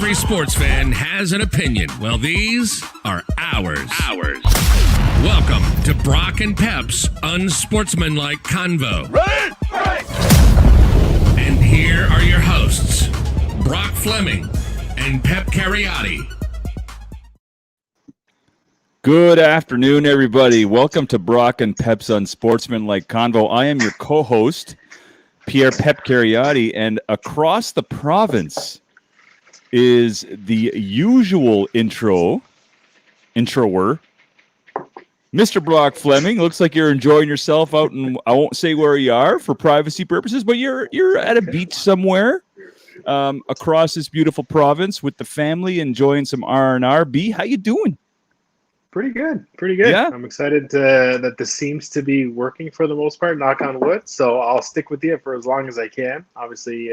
Every sports fan has an opinion. Well, these are ours. Welcome to Brock and Pep's Unsportsmanlike Convo. Right. And here are your hosts, Brock Fleming and Pep Cariotti. Good afternoon, everybody. Welcome to Brock and Pep's Unsportsmanlike Convo. I am your co-host, Pierre Pep Cariotti, and across the province is the usual introer, Mr. Brock Fleming. Looks like you're enjoying yourself out in, I won't say where you are for privacy purposes, but you're at a beach somewhere across this beautiful province with the family, enjoying some R&R. B, how you doing? Pretty good. Yeah. I'm excited that this seems to be working for the most part, knock on wood. So I'll stick with you for as long as I can. Obviously,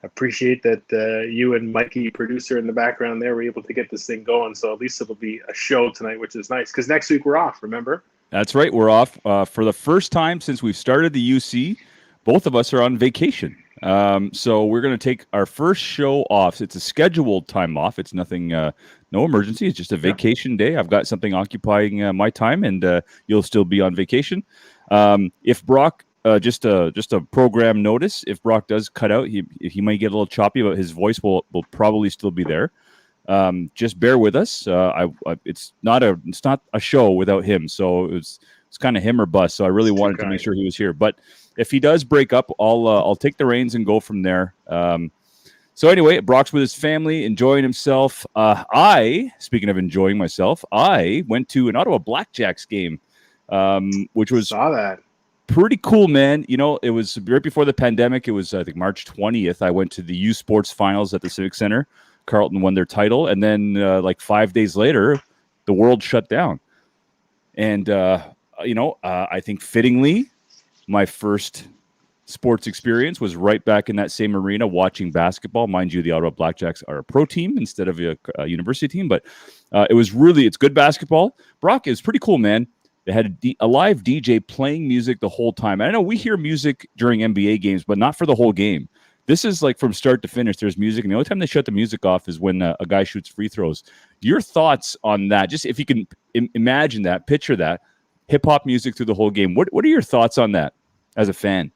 appreciate that you and Mikey, producer in the background there, were able to get this thing going. So at least it'll be a show tonight, which is nice. Because next week we're off, remember? That's right. We're off for the first time since we've started the UC. Both of us are on vacation. So we're going to take our first show off. It's a scheduled time off. It's nothing, no emergency. It's just a vacation day. I've got something occupying my time, and you'll still be on vacation. If Brock, just a program notice, if Brock does cut out, he might get a little choppy, but his voice will probably still be there. Just bear with us. It's not a show without him. So it's kind of him or bust. So I really wanted to make sure he was here. But if he does break up, I'll take the reins and go from there. So anyway, Brock's with his family, enjoying himself. Speaking of enjoying myself, I went to an Ottawa Blackjacks game, which was Saw that. pretty cool, man. You know, it was right before the pandemic. It was, I think, March 20th. I went to the U Sports Finals at the Civic Center. Carleton won their title. And then like 5 days later, the world shut down. And, I think fittingly, my first sports experience was right back in that same arena watching basketball. Mind you, the Ottawa Blackjacks are a pro team instead of a university team. But it's good basketball. Brock, is pretty cool, man. They had a live DJ playing music the whole time. I know we hear music during NBA games, but not for the whole game. This is like from start to finish, there's music. And the only time they shut the music off is when a guy shoots free throws. Your thoughts on that? Just if you can imagine that, picture that, hip-hop music through the whole game. What are your thoughts on that as a fan?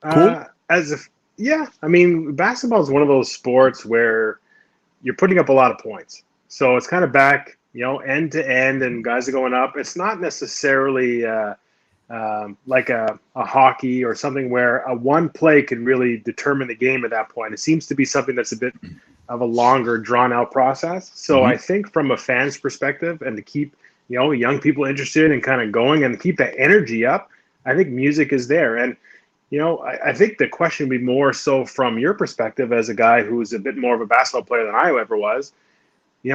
Cool? I mean, basketball is one of those sports where you're putting up a lot of points. So it's kind of back, end to end, and guys are going up. It's not necessarily like a hockey or something where a one play can really determine the game at that point. It seems to be something that's a bit of a longer, drawn-out process. So I think from a fan's perspective, and to keep young people interested and kind of going and keep that energy up, I think music is there. And I think the question would be more so from your perspective as a guy who's a bit more of a basketball player than I ever was.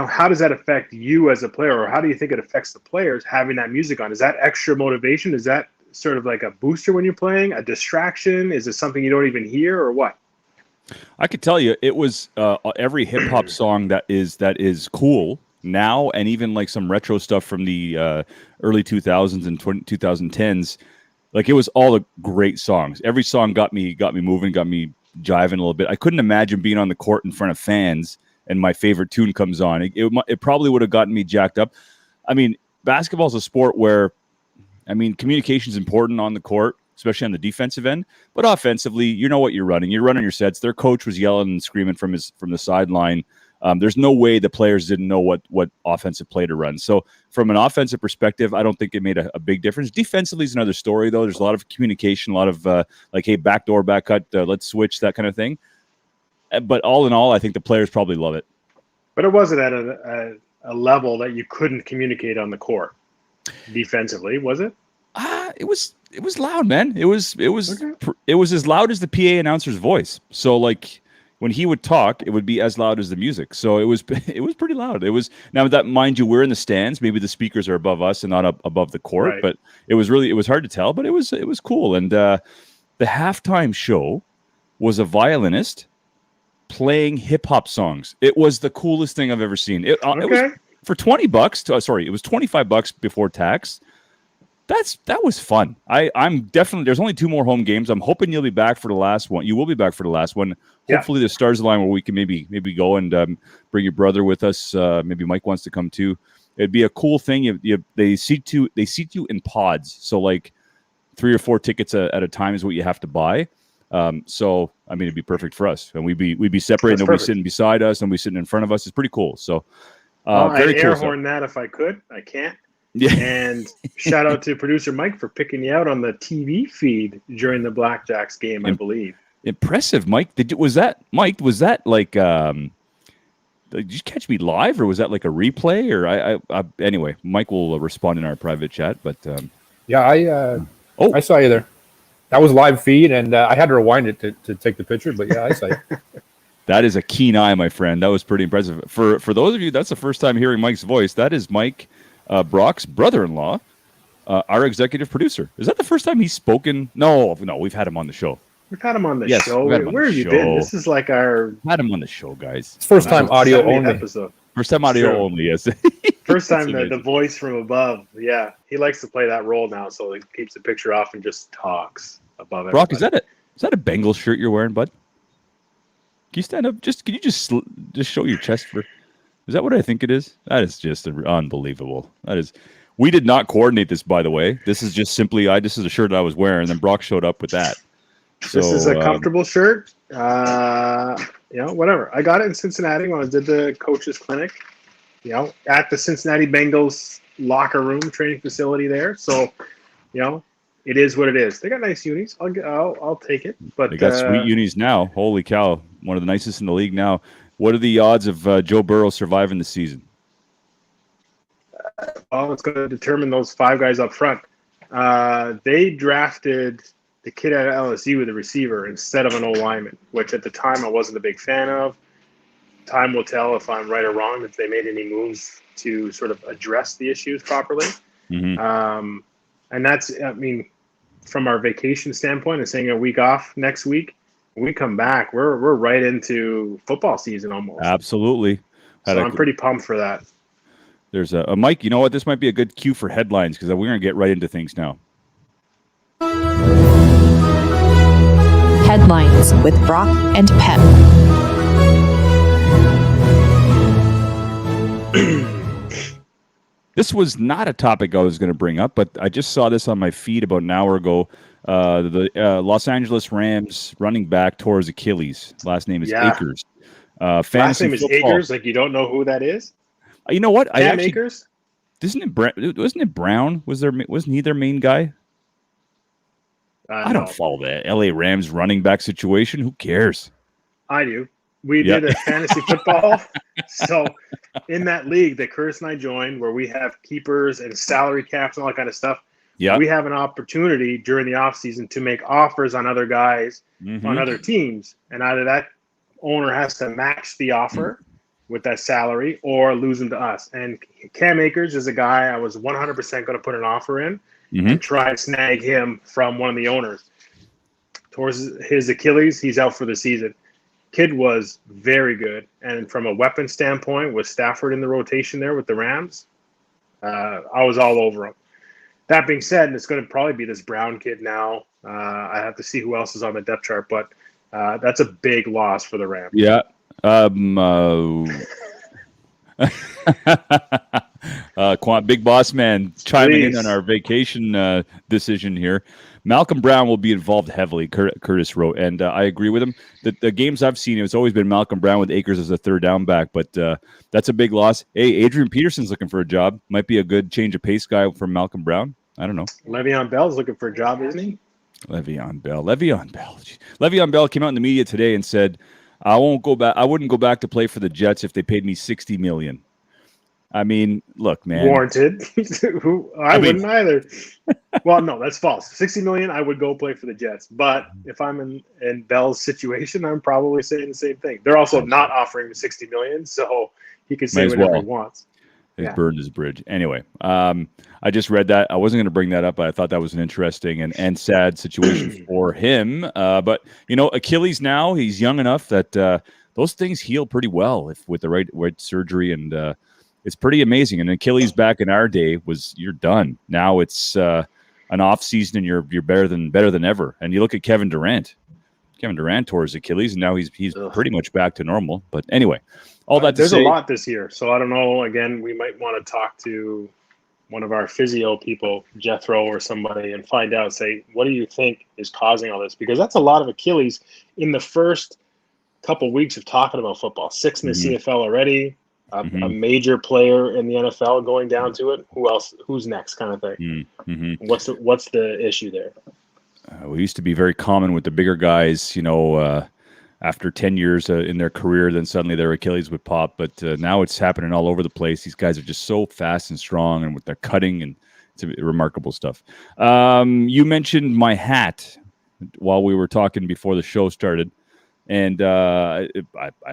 How does that affect you as a player, or how do you think it affects the players having that music on? Is that extra motivation? Is that sort of like a booster when you're playing, a distraction? Is it something you don't even hear, or what? I could tell you it was every hip hop song that is cool now, and even like some retro stuff from the early 2000s and 2010s. Like, it was all the great songs. Every song got me moving, got me jiving a little bit. I couldn't imagine being on the court in front of fans and my favorite tune comes on. It probably would have gotten me jacked up. I mean, basketball is a sport where, communication is important on the court, especially on the defensive end. But offensively, you know what you're running. You're running your sets. Their coach was yelling and screaming from the sideline. There's no way the players didn't know what offensive play to run. So from an offensive perspective, I don't think it made a big difference. Defensively is another story, though. There's a lot of communication, a lot of hey, backdoor, back cut, let's switch, that kind of thing. But all in all, I think the players probably love it. But it wasn't at a level that you couldn't communicate on the court defensively, was it? It was loud, man. It was as loud as the PA announcer's voice. So like, when he would talk, it would be as loud as the music. So it was pretty loud. Now that, mind you, we're in the stands. Maybe the speakers are above us and not above the court. Right. But it was hard to tell. But it was cool. And the halftime show was a violinist playing hip hop songs. It was the coolest thing I've ever seen. It was for $20. Sorry, it was $25 before tax. that was fun. I'm definitely, there's only 2 more home games. I'm hoping you'll be back for the last one. You will be back for the last one. Yeah. Hopefully the stars align where we can maybe go and bring your brother with us. Maybe Mike wants to come too. It'd be a cool thing. They seat you in pods. So like 3 or 4 tickets at a time is what you have to buy. So I mean, it'd be perfect for us, and we'd be separated. They'll be sitting beside us, and we sitting in front of us. It's pretty cool. So I'd air horn that if I could. I can't. Yeah. And shout out to producer Mike for picking you out on the TV feed during the Blackjacks game, I believe. Impressive, Mike. Was that like did you catch me live, or was that like a replay? Or I anyway, Mike will respond in our private chat. But I saw you there. That was live feed, and I had to rewind it to take the picture. But yeah, I saw you. That is a keen eye, my friend. That was pretty impressive. For those of you, that's the first time hearing Mike's voice. That is Mike. Brock's brother-in-law, our executive producer. Is that the first time he's spoken? No, we've had him on the show. We've had him on the show. Where have you been? This is like had him on the show, guys. It's first time audio only episode. First time audio only, yes. First time the voice from above. Yeah, he likes to play that role now, so he keeps the picture off and just talks above it. Brock, is that a Bengals shirt you're wearing, bud? Can you stand up? Can you just show your chest for? Is that what I think it is? That is just unbelievable. That is. We did not coordinate this, by the way. This is just simply this is a shirt I was wearing, and then Brock showed up with that. So, this is a comfortable shirt. Whatever. I got it in Cincinnati when I did the coaches clinic. At the Cincinnati Bengals locker room training facility there. So, it is what it is. They got nice unis. I'll take it. But they got sweet unis now. Holy cow! One of the nicest in the league now. What are the odds of Joe Burrow surviving the season? Well, it's going to determine those 5 guys up front. They drafted the kid at LSU with a receiver instead of an O-lineman, which at the time I wasn't a big fan of. Time will tell if I'm right or wrong, if they made any moves to sort of address the issues properly. Mm-hmm. And that's, from our vacation standpoint and saying a week off next week, when we come back, we're right into football season almost. Absolutely. So I'm pretty pumped for that. There's a Mike, you know what? This might be a good cue for headlines because we're going to get right into things now. Headlines with Brock and Pep. This was not a topic I was going to bring up, but I just saw this on my feed about an hour ago. The Los Angeles Rams running back tore his Achilles. Last name is Akers. Last name is Akers. Like you don't know who that is? You know what? Cam Akers? Wasn't it Brown? Wasn't he their main guy? I don't follow the LA Rams running back situation. Who cares? I do. We did a fantasy football. So in that league that Curtis and I joined, where we have keepers and salary caps and all that kind of stuff, we have an opportunity during the offseason to make offers on other guys on other teams. And either that owner has to match the offer with that salary or lose them to us. And Cam Akers is a guy I was 100% going to put an offer in and try and snag him from one of the owners. Towards his Achilles, he's out for the season. Kid was very good. And from a weapon standpoint, with Stafford in the rotation there with the Rams, I was all over him. That being said, it's going to probably be this Brown kid now. I have to see who else is on the depth chart, but that's a big loss for the Rams. Yeah. Big boss man chiming in on our vacation decision here. Malcolm Brown will be involved heavily, Curtis wrote, and I agree with him. The games I've seen, it's always been Malcolm Brown with Akers as a third down back, but that's a big loss. Hey, Adrian Peterson's looking for a job. Might be a good change of pace guy from Malcolm Brown. I don't know. Le'Veon Bell's looking for a job, isn't he? Le'Veon Bell. Le'Veon Bell came out in the media today and said, I wouldn't go back to play for the Jets if they paid me $60 million. I mean, look, man. Warranted. I wouldn't either. Well, no, that's false. $60 million, I would go play for the Jets. But if I'm in Bell's situation, I'm probably saying the same thing. They're also not offering him $60 million, so he can say whatever he wants. He's burned his bridge. Anyway, I just read that. I wasn't going to bring that up, but I thought that was an interesting and sad situation for him. But, Achilles now, he's young enough that those things heal pretty well with the right surgery, and it's pretty amazing. And Achilles back in our day you're done. Now it's an off season and you're better than ever. And you look at Kevin Durant. Kevin Durant tore his Achilles, and now he's pretty much back to normal. But anyway, all that to there's say, a lot this year, so I don't know. Again, we might want to talk to one of our physio people, Jethro or somebody, and find out. Say, what do you think is causing all this? Because that's a lot of Achilles in the first couple weeks of talking about football. 6 in the CFL already. A major player in the NFL going down to it. Who else? Who's next? Kind of thing. What's the issue there? We used to be very common with the bigger guys, after 10 years in their career, then suddenly their Achilles would pop. But now it's happening all over the place. These guys are just so fast and strong, and with their cutting, and it's remarkable stuff. You mentioned my hat while we were talking before the show started. And I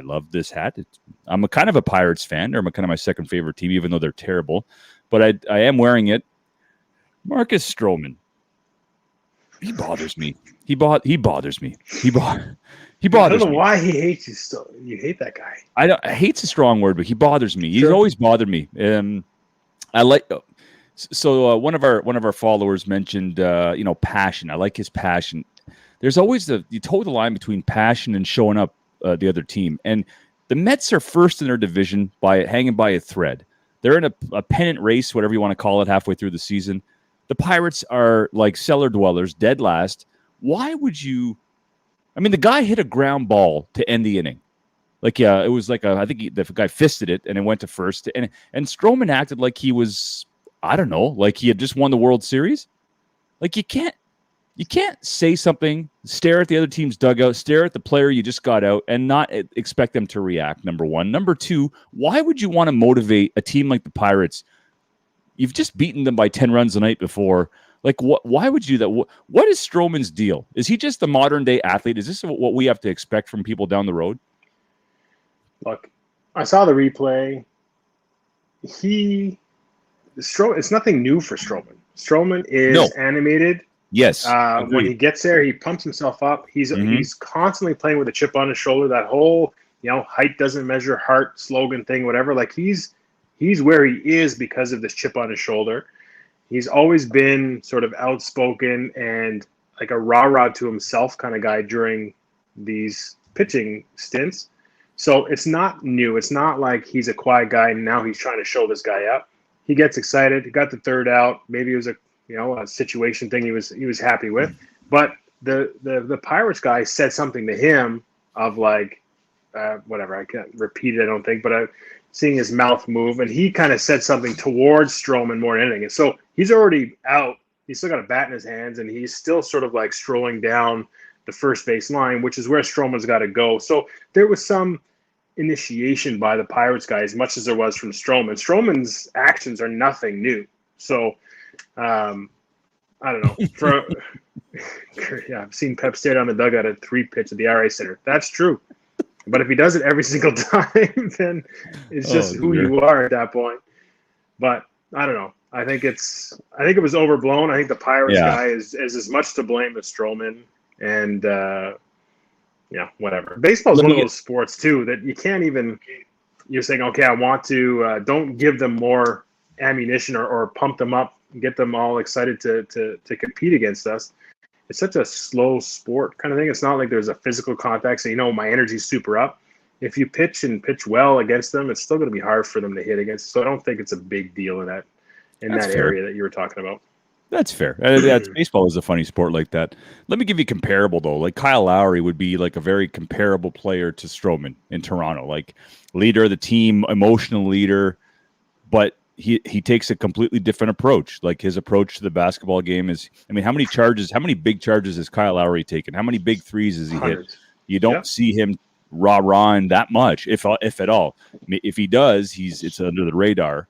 love this hat. I'm a kind of a Pirates fan. They're kind of my second favorite team, even though they're terrible. But I am wearing it. Marcus Stroman. He bothers me. He bothers me. He bothers me. I don't know why he hates you. Still, you hate that guy. I hate's a strong word, but he bothers me. He's always bothered me. I like. So one of our followers mentioned, passion. I like his passion. There's always you toe the line between passion and showing up the other team. And the Mets are first in their division by hanging by a thread. They're in a pennant race, whatever you want to call it, halfway through the season. The Pirates are like cellar dwellers, dead last. Why would you? I mean, the guy hit a ground ball to end the inning. It was like I think the guy fisted it and it went to first. And Stroman acted like he was, I don't know, like he had just won the World Series. Like you can't say something, stare at the other team's dugout, stare at the player you just got out, and not expect them to react, number one. Number two, why would you want to motivate a team like the Pirates? You've just beaten them by 10 runs the night before. Like, why would you do that? What is Stroman's deal? Is he just the modern-day athlete? Is this what we have to expect from people down the road? Look, I saw the replay. It's nothing new for Stroman. Stroman is animated. Yes. When he gets there, he pumps himself up. He's constantly playing with a chip on his shoulder. That whole, height doesn't measure heart slogan thing, whatever. Like he's where he is because of this chip on his shoulder. He's always been sort of outspoken and like a rah-rah to himself kind of guy during these pitching stints. So it's not new. It's not like he's a quiet guy and now he's trying to show this guy up. He gets excited. He got the third out. Maybe it was a situation thing he was happy with. But the Pirates guy said something to him of like, whatever. I can't repeat it, I don't think, but seeing his mouth move, and he kind of said something towards Stroman more than anything. And so he's already out. He's still got a bat in his hands, and he's still sort of like strolling down the first base line, which is where Stroman's got to go. So there was some initiation by the Pirates guy as much as there was from Stroman. Stroman's actions are nothing new. So I don't know. I've seen Pep stare down the dugout at 3-pitch at the RA Center. That's true. But if he does it every single time, then it's just who you are at that point. But I don't know. I think it was overblown. I think the Pirates guy is as much to blame as Stroman. And whatever. Baseball is one of those sports too that you can't even. You're saying, okay, I want to don't give them more ammunition or pump them up, and get them all excited to compete against us. It's such a slow sport kind of thing. It's not like there's a physical contact. So, my energy's super up. If you pitch well against them, it's still going to be hard for them to hit against. So I don't think it's a big deal in that area that you were talking about. That's fair. Baseball is a funny sport like that. Let me give you comparable, though. Like Kyle Lowry would be like a very comparable player to Stroman in Toronto. Like leader of the team, emotional leader, but he takes a completely different approach. Like his approach to the basketball game is, how many big charges has Kyle Lowry taken? How many big threes has he hit? You don't see him rah-rahing that much, if at all. If he does, it's under the radar.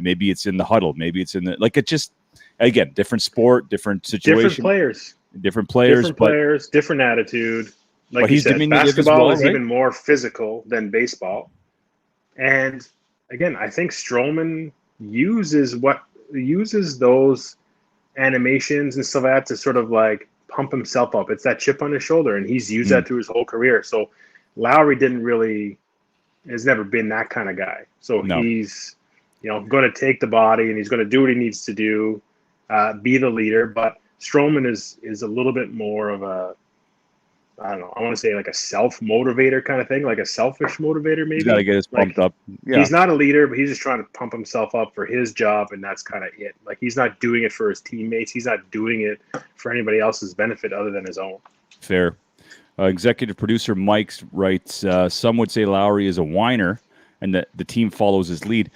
Maybe it's in the huddle. Maybe it's in the, like, it just, again, different sport, different situation. Different players, different attitude. Like you said, basketball is even more physical than baseball. And again, I think Stroman uses those animations and stuff like that to sort of like pump himself up. It's that chip on his shoulder, and he's used that through his whole career. So Lowry has never been that kind of guy. So he's, going to take the body and he's going to do what he needs to do. be the leader. But Strowman is a little bit more of a, I don't know, I want to say like a self-motivator kind of thing, like a selfish motivator maybe. He's got to get us pumped up. Yeah. He's not a leader, but he's just trying to pump himself up for his job, and that's kind of it. Like, he's not doing it for his teammates. He's not doing it for anybody else's benefit other than his own. Fair. Executive producer Mike writes, some would say Lowry is a whiner and that the team follows his lead.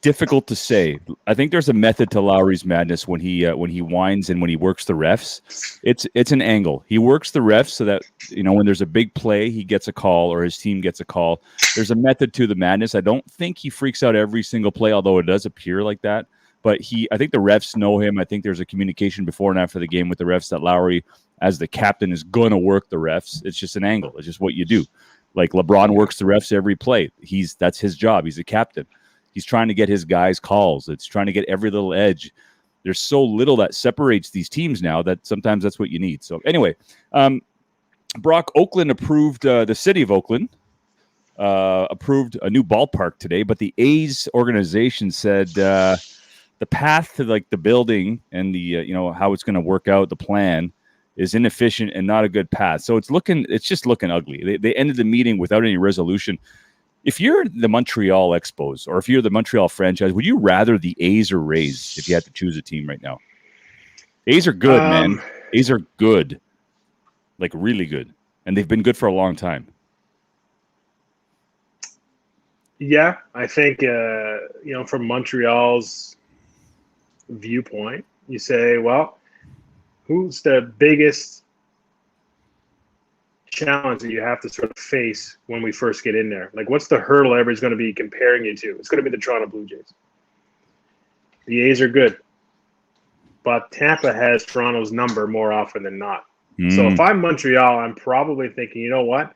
Difficult to say. I think there's a method to Lowry's madness when he whines and when he works the refs. It's an angle. He works the refs so that, when there's a big play, he gets a call or his team gets a call. There's a method to the madness. I don't think he freaks out every single play, although it does appear like that. But I think the refs know him. I think there's a communication before and after the game with the refs that Lowry, as the captain, is going to work the refs. It's just an angle. It's just what you do. Like LeBron works the refs every play. That's his job. He's the captain. He's trying to get his guys calls. It's trying to get every little edge. There's so little that separates these teams now that sometimes that's what you need. So anyway, Brock, Oakland approved, the city of Oakland approved a new ballpark today, but the A's organization said the path to like the building and the how it's going to work out, the plan is inefficient and not a good path. So it's just looking ugly. They ended the meeting without any resolution. If you're the Montreal Expos or if you're the Montreal franchise, would you rather the A's or Rays if you had to choose a team right now? A's are good, man. A's are good. Like really good. And they've been good for a long time. Yeah, I think, from Montreal's viewpoint, you say, well, who's the biggest challenge that you have to sort of face when we first get in there? Like, what's the hurdle everybody's going to be comparing you to? It's going to be the Toronto Blue Jays. The A's are good, but Tampa has Toronto's number more often than not. So if I'm Montreal, I'm probably thinking, you know what?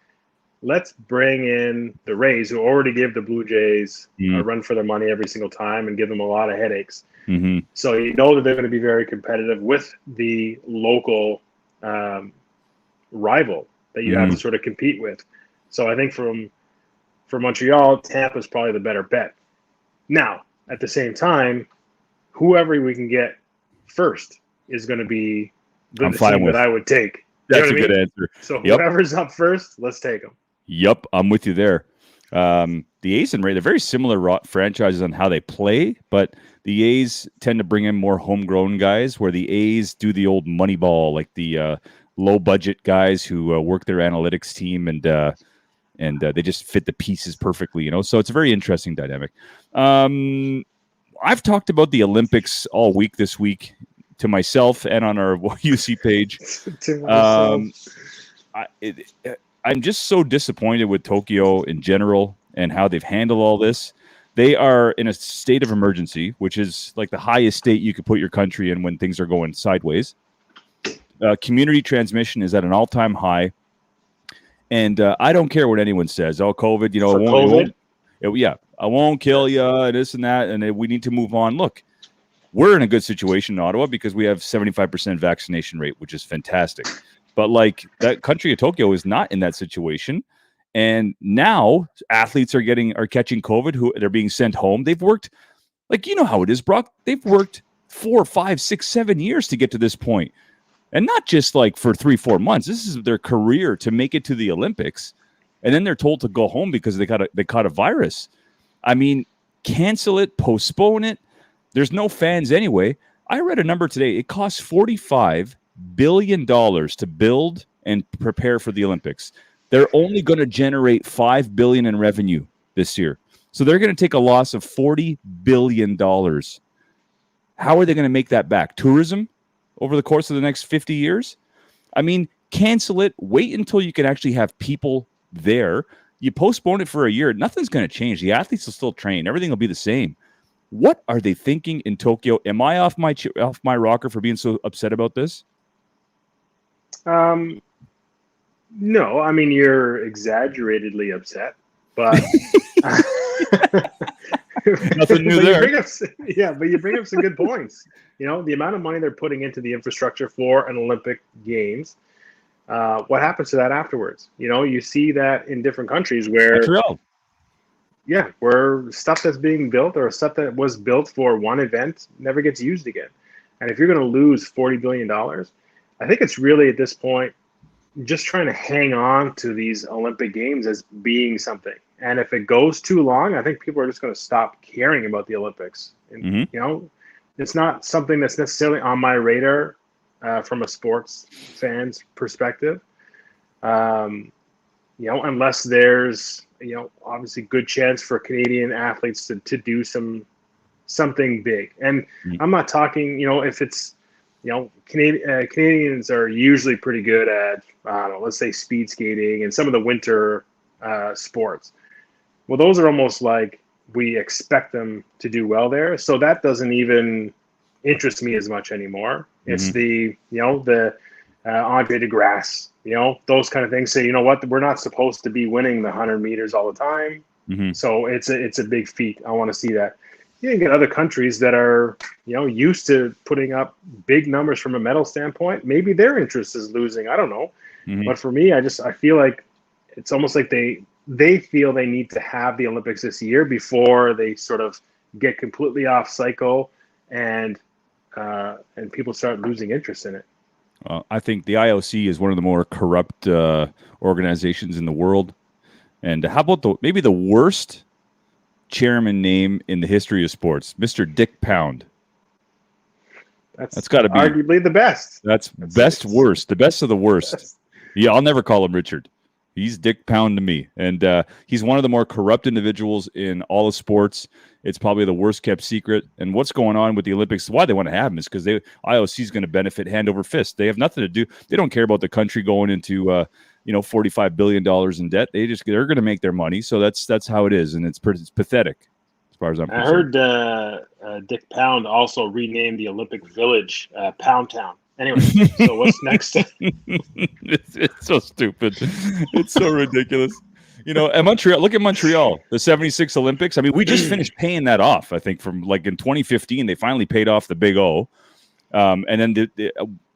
Let's bring in the Rays, who already give the Blue Jays a run for their money every single time and give them a lot of headaches. Mm-hmm. So you know that they're going to be very competitive with the local rival that you have to sort of compete with. So I think for Montreal, Tampa is probably the better bet. Now, at the same time, whoever we can get first is going to be the team that I would take. That's a good answer. So whoever's up first, let's take them. Yep, I'm with you there. The A's and Rays, they're very similar franchises on how they play, but the A's tend to bring in more homegrown guys, where the A's do the old money ball, like the low-budget guys who work their analytics team, and they just fit the pieces perfectly, So it's a very interesting dynamic. I've talked about the Olympics all week this week to myself and on our UC page. I'm just so disappointed with Tokyo in general and how they've handled all this. They are in a state of emergency, which is like the highest state you could put your country in when things are going sideways. Community transmission is at an all-time high. And I don't care what anyone says. Oh, COVID, I won't kill you, and this and that, and we need to move on. Look, we're in a good situation in Ottawa because we have 75% vaccination rate, which is fantastic. But like that country of Tokyo is not in that situation. And now athletes are catching COVID, they're being sent home. They've worked, like, you know how it is, Brock. They've worked 4, 5, 6, 7 years to get to this point. And not just like for 3-4 months. This is their career to make it to the Olympics. And then they're told to go home because they caught a virus. I mean, cancel it, postpone it. There's no fans anyway. I read a number today. It costs $45 billion to build and prepare for the Olympics. They're only going to generate $5 billion in revenue this year. So they're going to take a loss of $40 billion. How are they going to make that back? Tourism over the course of the next 50 years? I mean, cancel it. Wait until you can actually have people there. You postpone it for a year. Nothing's going to change. The athletes will still train. Everything will be the same. What are they thinking in Tokyo? Am I off my rocker for being so upset about this? No, I mean, you're exaggeratedly upset, but nothing new there. But you bring up some good points. The amount of money they're putting into the infrastructure for an Olympic Games. What happens to that afterwards? You see that in different countries where Montreal. where stuff that's being built or stuff that was built for one event never gets used again. And if you're going to lose $40 billion, I think it's really at this point just trying to hang on to these Olympic Games as being something. And if it goes too long, I think people are just going to stop caring about the Olympics. And, it's not something that's necessarily on my radar from a sports fan's perspective. Unless there's, obviously good chance for Canadian athletes to do something big. And I'm not talking, if it's, Canadians are usually pretty good at, let's say speed skating and some of the winter sports. Well, those are almost like we expect them to do well there. So that doesn't even interest me as much anymore. It's the Andre DeGrasse, those kind of things. Say, you know what, we're not supposed to be winning the 100 meters all the time. So it's a big feat. I want to see that. You can get other countries that are, used to putting up big numbers from a medal standpoint. Maybe their interest is losing. I don't know. But for me, I feel like it's almost like they feel they need to have the Olympics this year before they sort of get completely off cycle and people start losing interest in it. I think the IOC is one of the more corrupt organizations in the world. And how about maybe the worst chairman name in the history of sports, Mr. Dick Pound? That's got to be arguably the best. That's best worst, the best of the worst. Yeah, I'll never call him Richard. He's Dick Pound to me. And he's one of the more corrupt individuals in all of sports. It's probably the worst kept secret. And what's going on with the Olympics, why they want to have him is because IOC is going to benefit hand over fist. They have nothing to do. They don't care about the country going into $45 billion in debt. They're going to make their money. So that's how it is. And it's pathetic as far as I'm concerned. I heard Dick Pound also renamed the Olympic Village Pound Town. Anyway, so what's next? It's so stupid. It's so ridiculous. At Montreal, look at Montreal, the 76 Olympics. I mean, we just finished paying that off, I think, from like in 2015, they finally paid off the Big O. And then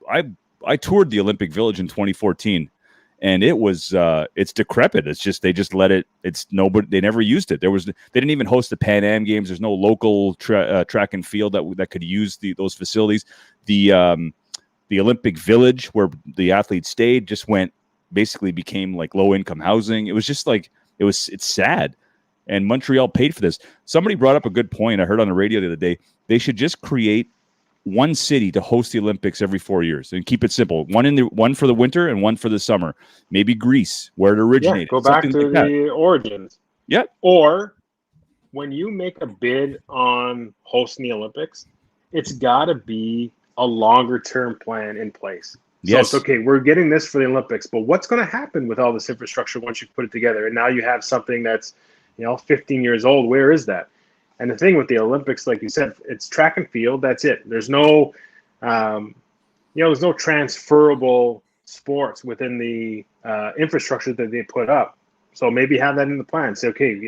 I toured the Olympic Village in 2014, and it's decrepit. It's just, they just let it, they never used it. They didn't even host the Pan Am Games. There's no local track and field that could use those facilities. The Olympic Village where the athletes stayed basically became like low income housing. It was just like, it's sad. And Montreal paid for this. Somebody brought up a good point. I heard on the radio the other day, they should just create one city to host the Olympics every 4 years and keep it simple. One for the winter and one for the summer. Maybe Greece, where it originated. Go back to the origins. Yeah. Or when you make a bid on hosting the Olympics, it's got to be a longer term plan in place. So yes. It's okay, we're getting this for the Olympics, but what's going to happen with all this infrastructure once you put it together? And now you have something that's, 15 years old. Where is that? And the thing with the Olympics, like you said, it's track and field. That's it. There's no, there's no transferable sports within the infrastructure that they put up. So maybe have that in the plan. Say, okay,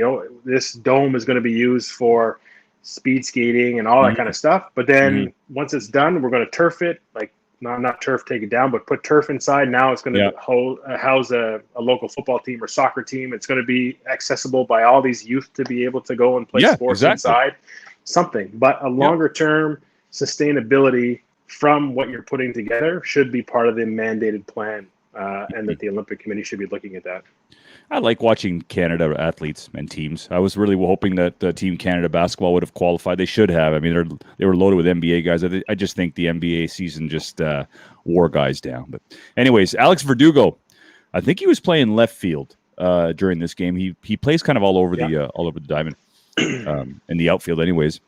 this dome is going to be used for speed skating and all that kind of stuff. But then once it's done, we're going to turf it, like not turf, take it down, but put turf inside. Now it's going to house a local football team or soccer team. It's going to be accessible by all these youth to be able to go and play sports inside. Something, but a longer term sustainability from what you're putting together should be part of the mandated plan, and that the Olympic Committee should be looking at that. I like watching Canada athletes and teams. I was really hoping that Team Canada basketball would have qualified. They should have. I mean, they were loaded with NBA guys. I just think the NBA season just wore guys down. But anyways, Alex Verdugo, I think he was playing left field during this game. He plays kind of all over the diamond in the outfield. Anyways,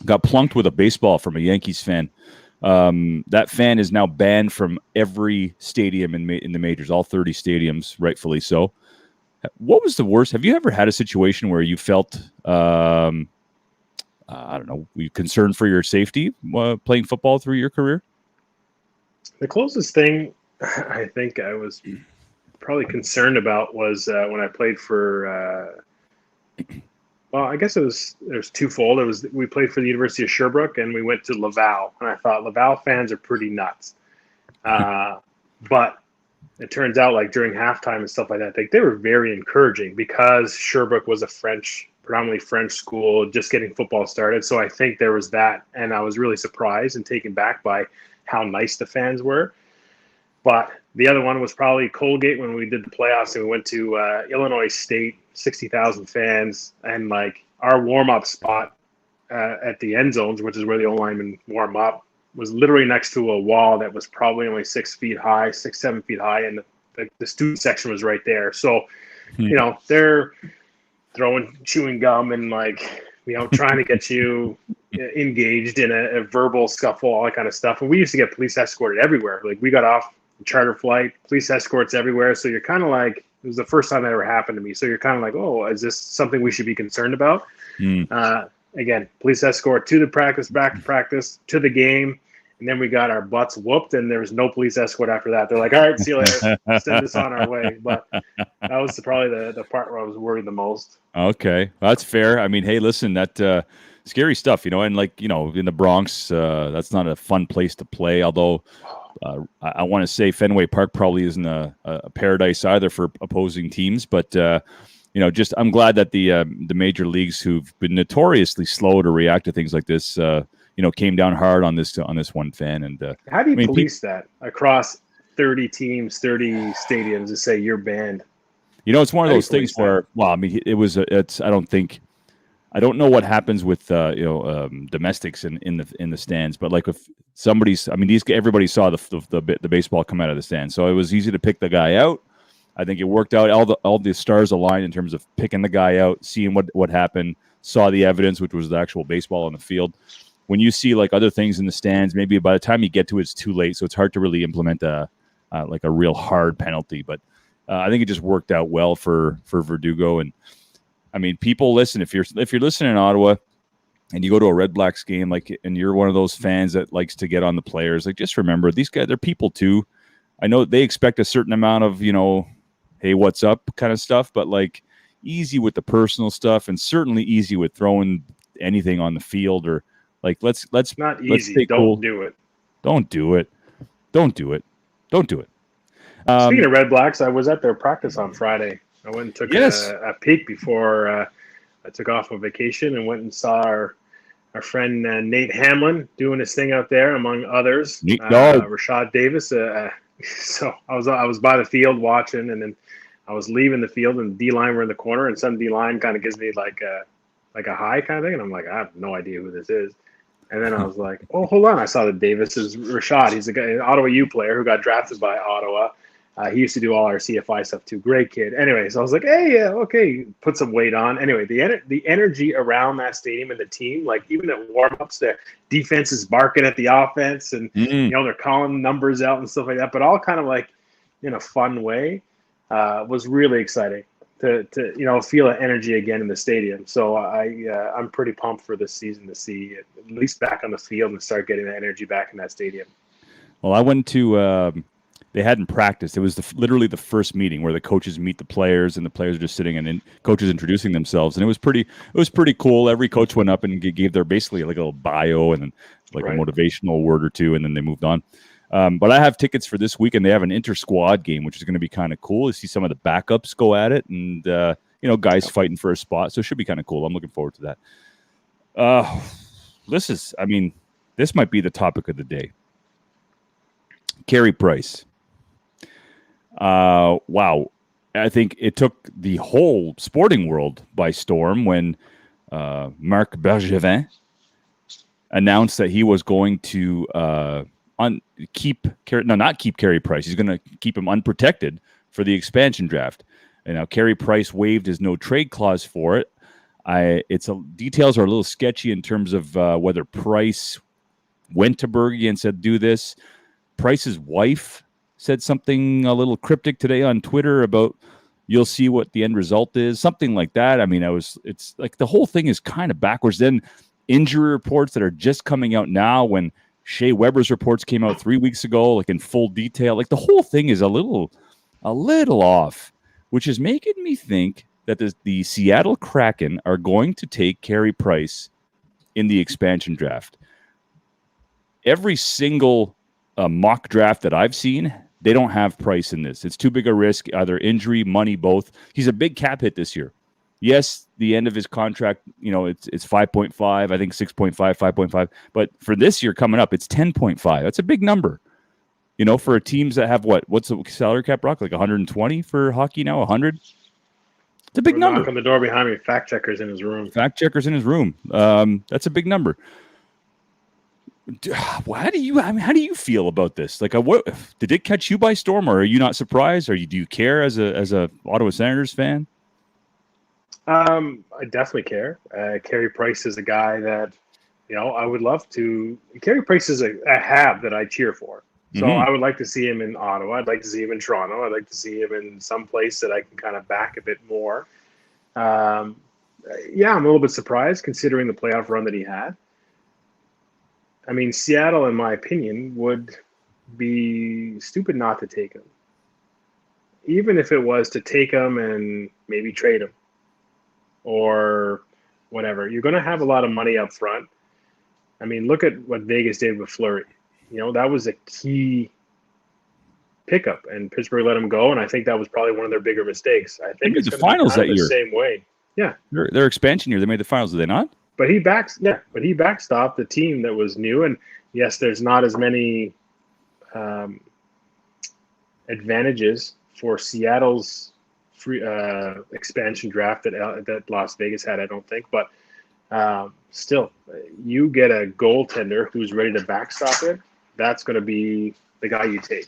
got plunked with a baseball from a Yankees fan. That fan is now banned from every stadium in the majors, all 30 stadiums, rightfully so. What was the worst? Have you ever had a situation where you felt, I don't know, were you concerned for your safety playing football through your career? The closest thing I think I was probably concerned about was when I played for, well, I guess it was twofold. We played for the University of Sherbrooke and we went to Laval, and I thought Laval fans are pretty nuts. But it turns out, like during halftime and stuff like that, they were very encouraging because Sherbrooke was a French predominantly French school, just getting football started. So I think there was that. And I was really surprised and taken back by how nice the fans were. But the other one was probably Colgate when we did the playoffs and we went to Illinois State, 60,000 fans. And like our warm-up spot at the end zones, which is where the O-linemen warm up, was literally next to a wall that was probably only 6 feet high, 7 feet high. And the student section was right there. So, you know, they're throwing chewing gum and like, you know, trying to get you engaged in a verbal scuffle, all that kind of stuff. And we used to get police escorted everywhere. Like we got off a charter flight, police escorts everywhere. So you're kind of like, it was the first time that ever happened to me. So you're kind of like, oh, is this something we should be concerned about? Again, police escort to the practice, back to practice, to the game. And then we got our butts whooped, and there was no police escort after that. They're like, all right, see you later. Send us on our way. But that was probably the part where I was worried the most. Okay. Well, that's fair. I mean, hey, listen, that scary stuff, you know, and like, you know, in the Bronx, that's not a fun place to play. Although I want to say Fenway Park probably isn't a paradise either for opposing teams. But, you know, just I'm glad that the major leagues who've been notoriously slow to react to things like this, you know, came down hard on this one fan. And how do you police that across 30 teams, 30 stadiums to say you're banned? You know, it's one of those things where, well, I mean, I don't know what happens with domestics in the stands, but like if somebody's, I mean, everybody saw the baseball come out of the stand, so it was easy to pick the guy out. I think it worked out. All the stars aligned in terms of picking the guy out, seeing what happened, saw the evidence, which was the actual baseball on the field. When you see like other things in the stands, maybe by the time you get to it, it's too late. So it's hard to really implement a real hard penalty. But I think it just worked out well for Verdugo. And I mean, people listen. If you're listening in Ottawa and you go to a Red Blacks game, like, and you're one of those fans that likes to get on the players, like, just remember these guys, they're people too. I know they expect a certain amount of, you know, hey, what's up kind of stuff, but like easy with the personal stuff, and certainly easy with throwing anything on the field or. Like let's not easy. Let's stay Don't cool. do it. Don't do it. Don't do it. Don't do it. Speaking of Red Blacks, I was at their practice on Friday. I went and took a peek before I took off on vacation and went and saw our friend Nate Hamlin doing his thing out there, among others. Rashad Davis. So I was by the field watching, and then I was leaving the field, and D-line were in the corner, and some D-line kind of gives me like a high kind of thing. And I'm like, I have no idea who this is. And then I was like, oh, hold on. I saw that Davis is Rashad. He's a guy, an Ottawa U player who got drafted by Ottawa. He used to do all our CFI stuff too. Great kid. Anyway, so I was like, hey, yeah, okay. Put some weight on. Anyway, the energy around that stadium and the team, like even at warm-ups, the defense is barking at the offense and, you know, they're calling numbers out and stuff like that, but all kind of like in a fun way, was really exciting. To you know, feel that energy again in the stadium. So I'm pretty pumped for this season to see it at least back on the field and start getting the energy back in that stadium. Well, I went to they hadn't practiced. It was literally the first meeting where the coaches meet the players and the players are just sitting and coaches introducing themselves, and it was pretty cool. Every coach went up and gave their basically like a little bio and then like a motivational word or two, and then they moved on. But I have tickets for this week, and they have an inter-squad game, which is going to be kind of cool to see some of the backups go at it, and you know, guys fighting for a spot. So it should be kind of cool. I'm looking forward to that. This might be the topic of the day. Carey Price. Wow. I think it took the whole sporting world by storm when Marc Bergevin announced that he was going to not keep Carey Price. He's going to keep him unprotected for the expansion draft. And now Carey Price waived his no trade clause for it. Details are a little sketchy in terms of whether Price went to Berge and said, do this. Price's wife said something a little cryptic today on Twitter about you'll see what the end result is, something like that. I mean, it's like the whole thing is kind of backwards. Then injury reports that are just coming out now when Shea Weber's reports came out 3 weeks ago, like in full detail. Like the whole thing is a little off, which is making me think that the Seattle Kraken are going to take Carey Price in the expansion draft. Every single mock draft that I've seen, they don't have Price in this. It's too big a risk, either injury, money, both. He's a big cap hit this year. Yes, the end of his contract, it's 5.5, I think 6.5, 5.5. But for this year coming up, it's 10.5. That's a big number. For teams that have what's the salary cap, Brock? Like 120 for hockey now, 100? It's a big number. Knock on the door behind me. Fact checkers in his room. That's a big number. How do you feel about this? Like, what did it catch you by storm, or are you not surprised? Do you care as a Ottawa Senators fan? I definitely care. Carey Price is a guy that, I would love to. Carey Price is a hab that I cheer for. So I would like to see him in Ottawa. I'd like to see him in Toronto. I'd like to see him in some place that I can kind of back a bit more. I'm a little bit surprised considering the playoff run that he had. I mean, Seattle, in my opinion, would be stupid not to take him. Even if it was to take him and maybe trade him or whatever. You're going to have a lot of money up front. I mean, look at what Vegas did with Fleury. That was a key pickup, and Pittsburgh let him go, and I think that was probably one of their bigger mistakes. I think it's the finals that year. The same way. Yeah. Their expansion year, they made the finals, did they not? But he backstopped the team that was new, and yes, there's not as many advantages for Seattle's free expansion draft that Las Vegas had, I don't think, but still, you get a goaltender who's ready to backstop it. That's going to be the guy you take.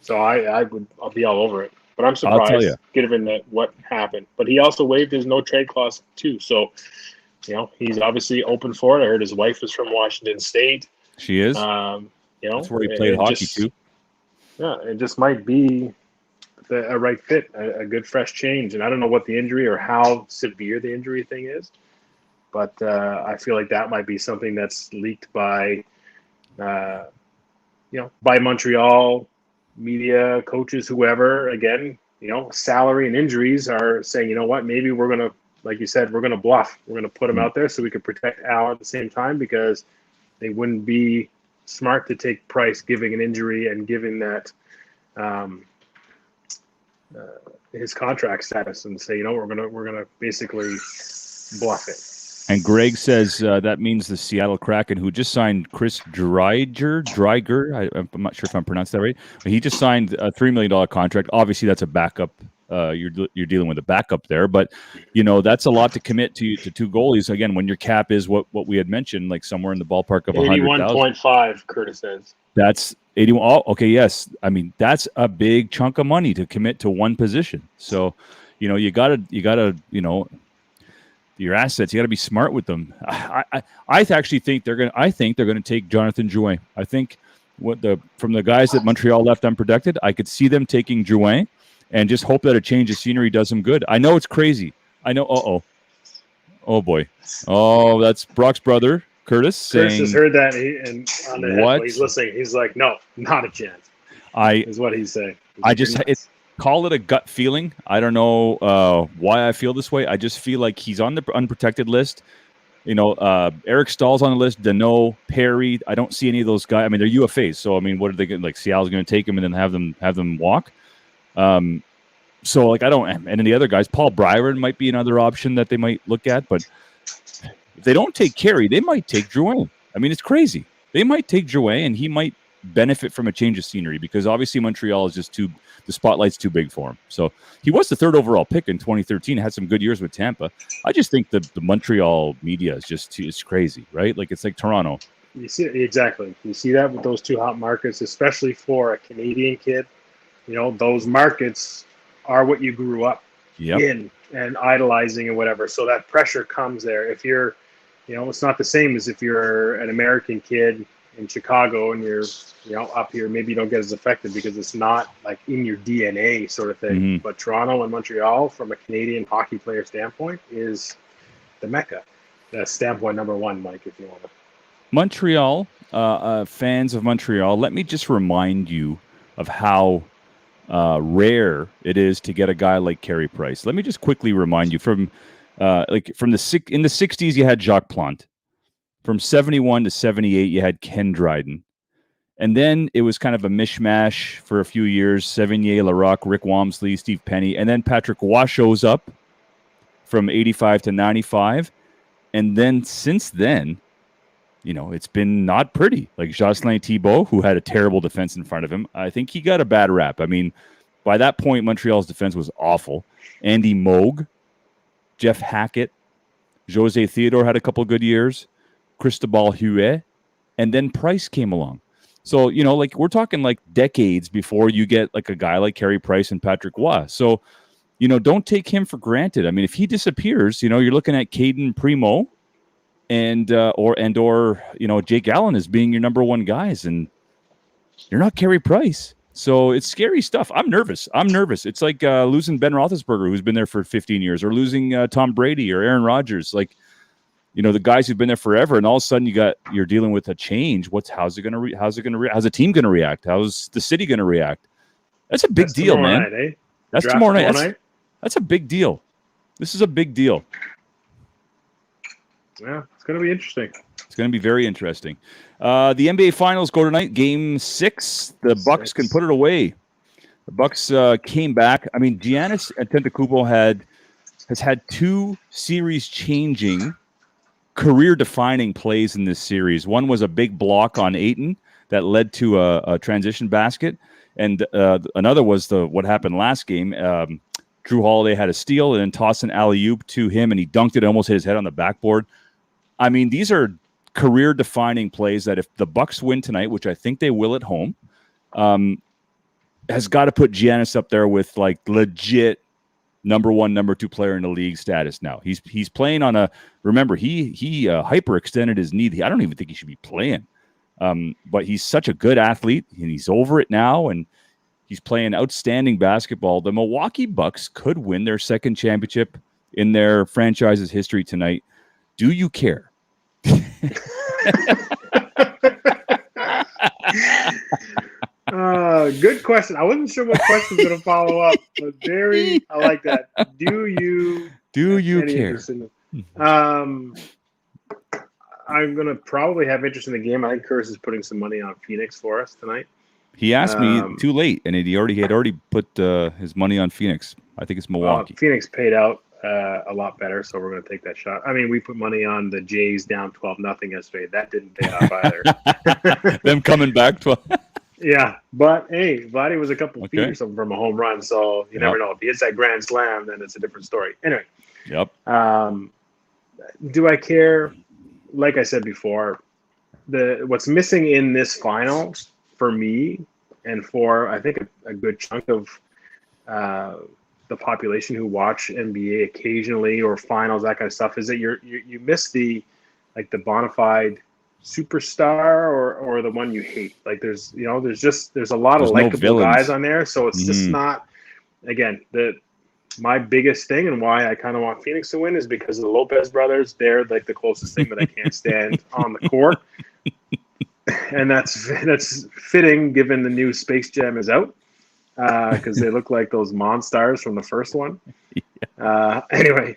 So I'll be all over it. But I'm surprised given that what happened. But he also waived his no trade clause too. So, he's obviously open for it. I heard his wife is from Washington State. She is. That's where he played hockey too. Yeah, it just might be a right fit, a good fresh change. And I don't know what the injury or how severe the injury thing is. But I feel like that might be something that's leaked by Montreal media, coaches, whoever. Again, salary and injuries are saying, maybe we're going to, like you said, we're going to bluff. We're going to put him out there so we could protect Al at the same time, because they wouldn't be smart to take Price giving an injury and giving that his contract status and say, we're gonna basically bluff it. And Greg says that means the Seattle Kraken, who just signed Chris Dreiger. I'm not sure if I'm pronouncing that right. But he just signed a $3 million contract. Obviously, that's a backup. You're dealing with a backup there, but that's a lot to commit to two goalies. Again, when your cap is what we had mentioned, like somewhere in the ballpark of 81.5. Curtis says that's 81. Oh, okay, yes. I mean, that's a big chunk of money to commit to one position. So, you gotta your assets. You got to be smart with them. I actually think they're gonna take Jonathan Drouin. I think from the guys that Montreal left unprotected, I could see them taking Drouin and just hope that a change of scenery does them good. I know it's crazy. I know. Oh boy. Oh, that's Brock's brother Curtis saying. Curtis has heard that on the head, he's listening. He's like, no, not a chance. Is what he's saying. Call it a gut feeling. I don't know why I feel this way. I just feel like he's on the unprotected list. Eric Stahl's on the list. Deneau, Perry. I don't see any of those guys. I mean, they're UFAs. So I mean, what are they going? Like Seattle's going to take him and then have them walk. So like I don't. And then the other guys, Paul Byron might be another option that they might look at. But if they don't take Carey, they might take Drouin. I mean, it's crazy. They might take Drouin, and he might benefit from a change of scenery because obviously Montreal is just the spotlight's too big for him. So he was the third overall pick in 2013, had some good years with Tampa. I just think the Montreal media is it's crazy, right? Like it's like Toronto. You see exactly. You see that with those two hot markets, especially for a Canadian kid. Those markets are what you grew up in and idolizing and whatever. So that pressure comes there. If you're, it's not the same as if you're an American kid in Chicago and you're up here, maybe you don't get as affected because it's not like in your DNA sort of thing. Mm-hmm. But Toronto and Montreal, from a Canadian hockey player standpoint, is the mecca. That's standpoint number one, Mike, if you want to. Montreal, fans of Montreal, let me just remind you of how rare it is to get a guy like Carey Price. Let me just quickly remind you in the 60s you had Jacques Plante. From 71 to 78, you had Ken Dryden. And then it was kind of a mishmash for a few years. Sevigny, Larocque, Rick Wamsley, Steve Penny. And then Patrick Waugh shows up from 85 to 95. And then since then, it's been not pretty. Like Jocelyn Thibault, who had a terrible defense in front of him, I think he got a bad rap. I mean, by that point, Montreal's defense was awful. Andy Moog, Jeff Hackett, Jose Theodore had a couple good years, Cristobal Huet, and then Price came along. So, we're talking like decades before you get like a guy like Carey Price and Patrick Roy. So, don't take him for granted. I mean, if he disappears, you're looking at Caden Primo and Jake Allen as being your number one guys, and you're not Carey Price. So it's scary stuff. I'm nervous. It's like losing Ben Roethlisberger, who's been there for 15 years, or losing Tom Brady or Aaron Rodgers. Like, the guys who've been there forever, and all of a sudden you're dealing with a change. How's the team going to react? How's the city going to react? That's a big deal, man. Night, eh? That's Draft tomorrow night. That's a big deal. This is a big deal. Yeah, it's going to be interesting. It's going to be very interesting. The NBA Finals go tonight, Game 6. The Bucks can put it away. The Bucks came back. I mean, Giannis Antetokounmpo has had 2 series-changing, career-defining plays in this series. One was a big block on Ayton that led to a transition basket, and another was what happened last game. Drew Holiday had a steal and then tossed an alley-oop to him, and he dunked it, almost hit his head on the backboard. I mean, these are career-defining plays that if the Bucks win tonight, which I think they will at home, has got to put Giannis up there with like legit number 1, number 2 player in the league status now. He's playing on remember, he hyperextended his knee. I don't even think he should be playing. But he's such a good athlete, and he's over it now, and he's playing outstanding basketball. The Milwaukee Bucks could win their second championship in their franchise's history tonight. Do you care? Good question. I wasn't sure what question was going to follow up, but I like that. Do you care? I'm going to probably have interest in the game. I think Curtis is putting some money on Phoenix for us tonight. He asked me too late, and he had already put his money on Phoenix. I think it's Milwaukee. Phoenix paid out a lot better, so we're going to take that shot. I mean, we put money on the Jays down 12-0 yesterday. That didn't pay off either. Them coming back 12. Yeah, but hey, Vladdy was a couple feet or something from a home run, so you never know. If he hits that grand slam, then it's a different story. Anyway. Yep. Do I care? Like I said before, what's missing in this final for me and for I think a good chunk of the population who watch NBA occasionally or finals, that kind of stuff, is that you miss the bona fide superstar or the one you hate. Like there's a lot of likable guys on there, so it's just not. Again, my biggest thing and why I kind of want Phoenix to win is because of the Lopez brothers. They're like the closest thing that I can't stand on the court, and that's fitting given the new Space Jam is out, because they look like those monsters from the first one. Anyway,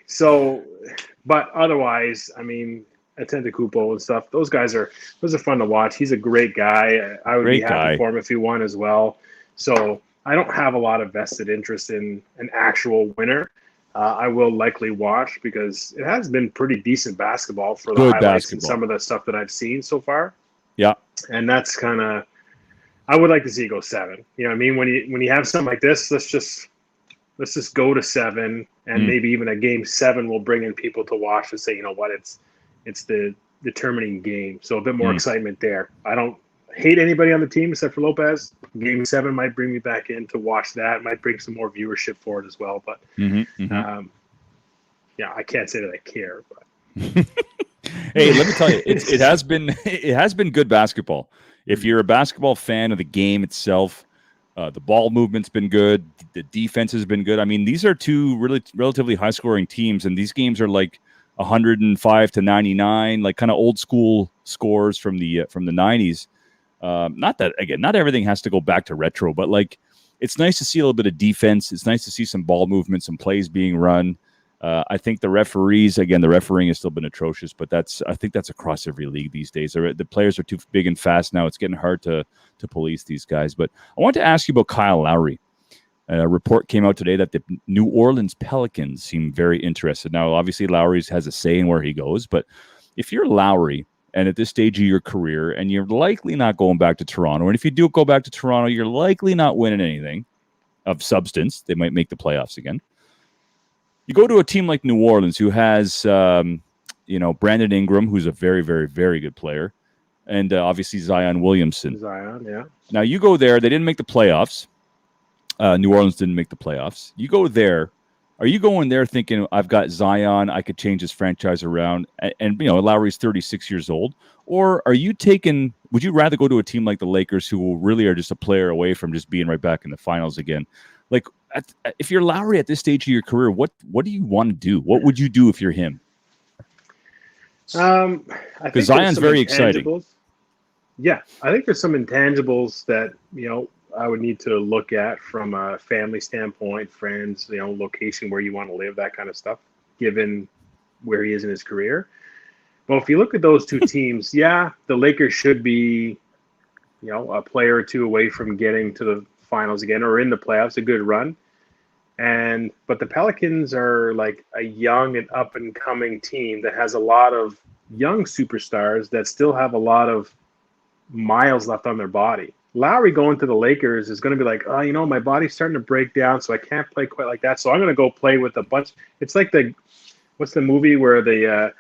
but otherwise, I mean, Antetokounmpo and stuff, those are fun to watch. He's a great guy. I would be happy for him if he won as well. So I don't have a lot of vested interest in an actual winner. I will likely watch because it has been pretty decent basketball for the highlights and some of the stuff that I've seen so far. Yeah. And that's kind of, I would like to see it go 7. You know what I mean? When you have something like this, let's just go to 7, and maybe even a game 7 will bring in people to watch and say, you know what, it's the determining game. So a bit more excitement there. I don't hate anybody on the team except for Lopez. Game 7 might bring me back in to watch that. Might bring some more viewership for it as well. But yeah, I can't say that I care. But hey, let me tell you, it has been good basketball. If you're a basketball fan of the game itself, the ball movement's been good. The defense has been good. I mean, these are two relatively high-scoring teams, and these games are like 105 to 99, like kind of old school scores from the 90s. Not that, again, not everything has to go back to retro, but like it's nice to see a little bit of defense. It's nice to see some ball movement, some plays being run. I think the refereeing has still been atrocious, but I think that's across every league these days. The players are too big and fast now. It's getting hard to police these guys. But I want to ask you about Kyle Lowry. A report came out today that the New Orleans Pelicans seem very interested. Now, obviously, Lowry has a say in where he goes, but if you're Lowry and at this stage of your career, and you're likely not going back to Toronto, and if you do go back to Toronto, you're likely not winning anything of substance. They might make the playoffs again. You go to a team like New Orleans, who has, Brandon Ingram, who's a very, very, very good player, and obviously Zion Williamson. Yeah. Now, you go there. They didn't make the playoffs. New Orleans didn't make the playoffs. You go there. Are you going there thinking, I've got Zion, I could change this franchise around, and Lowry's 36 years old? Or would you rather go to a team like the Lakers, who really are just a player away from just being right back in the finals again? Like, if you're Lowry at this stage of your career, what do you want to do? What would you do if you're him? Because Zion's very exciting. Yeah, I think there's some intangibles that, I would need to look at from a family standpoint, friends, location where you want to live, that kind of stuff, given where he is in his career. Well, if you look at those two teams, the Lakers should be, a player or two away from getting to the finals again or in the playoffs, a good run. But the Pelicans are like a young and up and coming team that has a lot of young superstars that still have a lot of miles left on their body. Lowry going to the Lakers is going to be like, my body's starting to break down, so I can't play quite like that. So I'm going to go play with a bunch. It's like what's the movie where the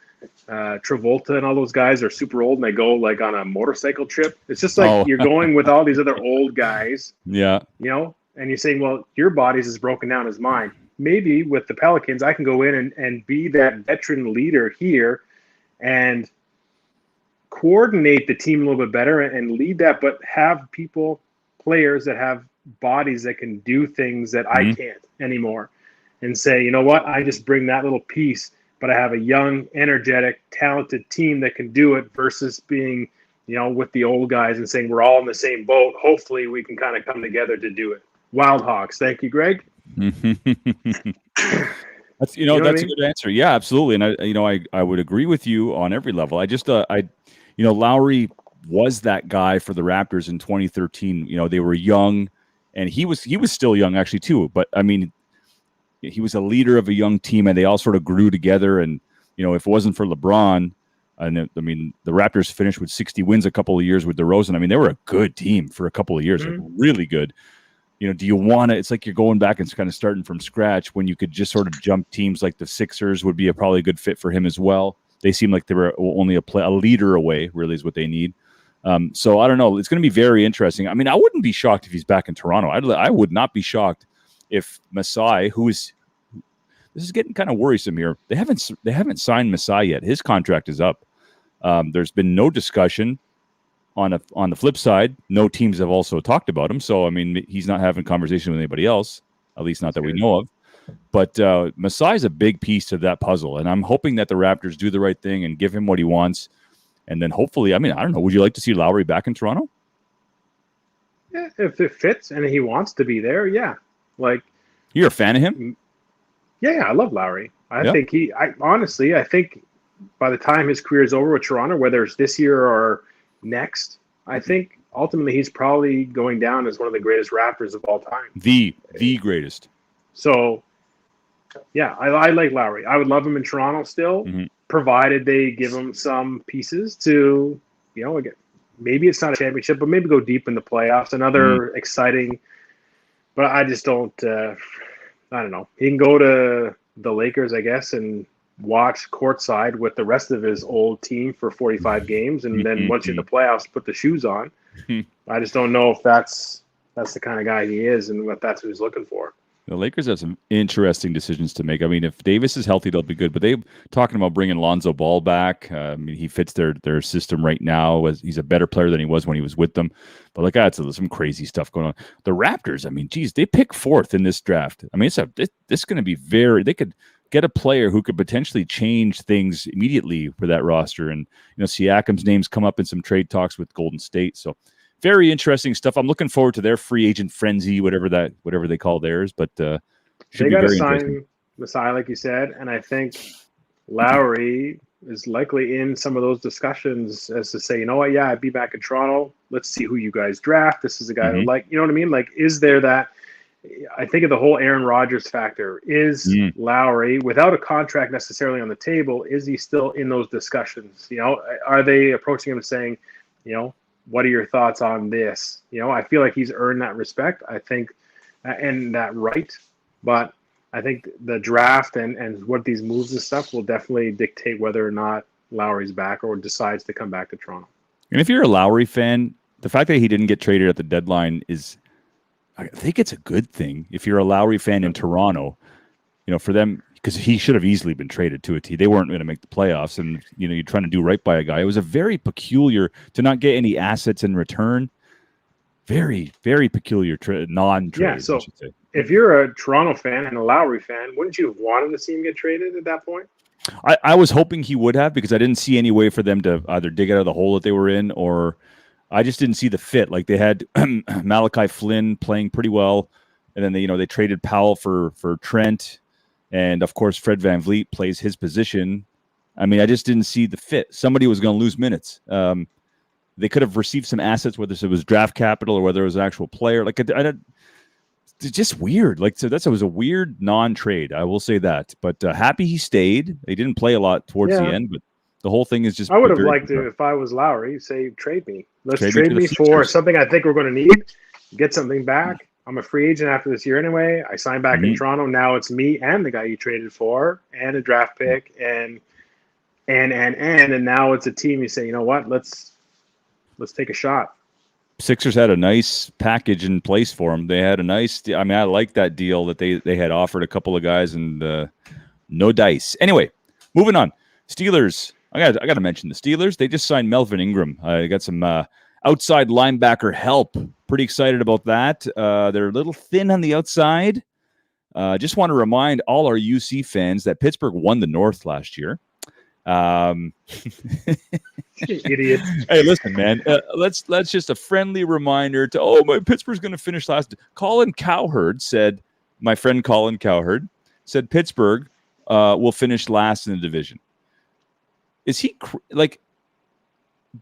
Travolta and all those guys are super old and they go like on a motorcycle trip? It's just like you're going with all these other old guys. Yeah. And you're saying, well, your body's as broken down as mine. Maybe with the Pelicans, I can go in and be that veteran leader here and coordinate the team a little bit better and lead that, but have players that have bodies that can do things that I can't anymore, and say, you know what, I just bring that little piece, but I have a young, energetic, talented team that can do it, versus being, with the old guys and saying we're all in the same boat. Hopefully we can kind of come together to do it. Wild Hawks. Thank you, Greg. That's that's a good answer. Yeah, absolutely. And I would agree with you on every level. I just Lowry was that guy for the Raptors in 2013. They were young, and he was still young actually too. But I mean, he was a leader of a young team, and they all sort of grew together. And if it wasn't for LeBron, the Raptors finished with 60 wins a couple of years with DeRozan. I mean, they were a good team for a couple of years, like really good. Do you want to? It's like you're going back and kind of starting from scratch when you could just sort of jump teams. Like the Sixers would be probably a good fit for him as well. They seem like they were only a leader away, really, is what they need. So I don't know. It's going to be very interesting. I mean, I wouldn't be shocked if he's back in Toronto. I would not be shocked if Masai, this is getting kind of worrisome here. They haven't signed Masai yet. His contract is up. There's been no discussion. On the flip side, no teams have also talked about him. So I mean, he's not having conversation with anybody else, at least not that we know of. But Masai's a big piece to that puzzle, and I'm hoping that the Raptors do the right thing and give him what he wants. And then hopefully, I mean, I don't know, would you like to see Lowry back in Toronto? Yeah, if it fits and he wants to be there, yeah. Like, you're a fan of him? Yeah, I love Lowry. I think I think by the time his career is over with Toronto, whether it's this year or next, I think ultimately he's probably going down as one of the greatest Raptors of all time. The greatest. So, yeah, I like Lowry. I would love him in Toronto still, provided they give him some pieces to, again, maybe it's not a championship, but maybe go deep in the playoffs. Another exciting, but I just don't, I don't know. He can go to the Lakers, I guess, and watch courtside with the rest of his old team for 45 games, and then once you're in the playoffs, put the shoes on. I just don't know if that's the kind of guy he is, and if that's what he's looking for. The Lakers have some interesting decisions to make. I mean, if Davis is healthy, they'll be good. But they're talking about bringing Lonzo Ball back. I mean, he fits their system right now. He's a better player than he was when he was with them. But like that's some crazy stuff going on. The Raptors, I mean, geez, they pick fourth in this draft. I mean, this is going to be they could get a player who could potentially change things immediately for that roster. And, Siakam's name's come up in some trade talks with Golden State. So very interesting stuff. I'm looking forward to their free agent frenzy, whatever they call theirs. But they got to sign Masai, like you said. And I think Lowry is likely in some of those discussions as to say, I'd be back in Toronto. Let's see who you guys draft. This is a guy who you know what I mean? Like, is there that I think of the whole Aaron Rodgers factor. Is Lowry, without a contract necessarily on the table, is he still in those discussions? Are they approaching him saying, what are your thoughts on this? I feel like he's earned that respect, I think, and that right. But I think the draft and what these moves and stuff will definitely dictate whether or not Lowry's back or decides to come back to Toronto. And if you're a Lowry fan, the fact that he didn't get traded at the deadline I think it's a good thing. If you're a Lowry fan in Toronto, for them, because he should have easily been traded to a team. They weren't going to make the playoffs, and you're trying to do right by a guy. It was a very peculiar to not get any assets in return. Very, very peculiar non-trade. Yeah, so if you're a Toronto fan and a Lowry fan, wouldn't you have wanted to see him get traded at that point? I was hoping he would have, because I didn't see any way for them to either dig out of the hole that they were in, or I just didn't see the fit. Like, they had Malachi Flynn playing pretty well, and then they traded Powell for Trent, and of course Fred VanVleet plays his position. I mean, I just didn't see the fit. Somebody was going to lose minutes. They could have received some assets, whether it was draft capital or whether it was an actual player. Like, it's just weird. Like, so it was a weird non-trade. I will say that. But happy he stayed. He didn't play a lot towards the end, but the whole thing is just. I would have liked to, if I was Lowry, say trade me. Let's trade me for something I think we're going to need. Get something back. I'm a free agent after this year anyway. I signed back in Toronto. Now it's me and the guy you traded for, and a draft pick, and now it's a team. You say, you know what? Let's take a shot. Sixers had a nice package in place for him. They had a nice. I mean, I like that deal that they had offered a couple of guys, and no dice. Anyway, moving on. Steelers. I got to mention the Steelers. They just signed Melvin Ingram. I got some outside linebacker help. Pretty excited about that. They're a little thin on the outside. Just want to remind all our UC fans that Pittsburgh won the North last year. Idiot. Hey, listen, man. Let's just a friendly reminder to my Pittsburgh's going to finish last. Colin Cowherd said, my friend Colin Cowherd said Pittsburgh will finish last in the division. Is he like?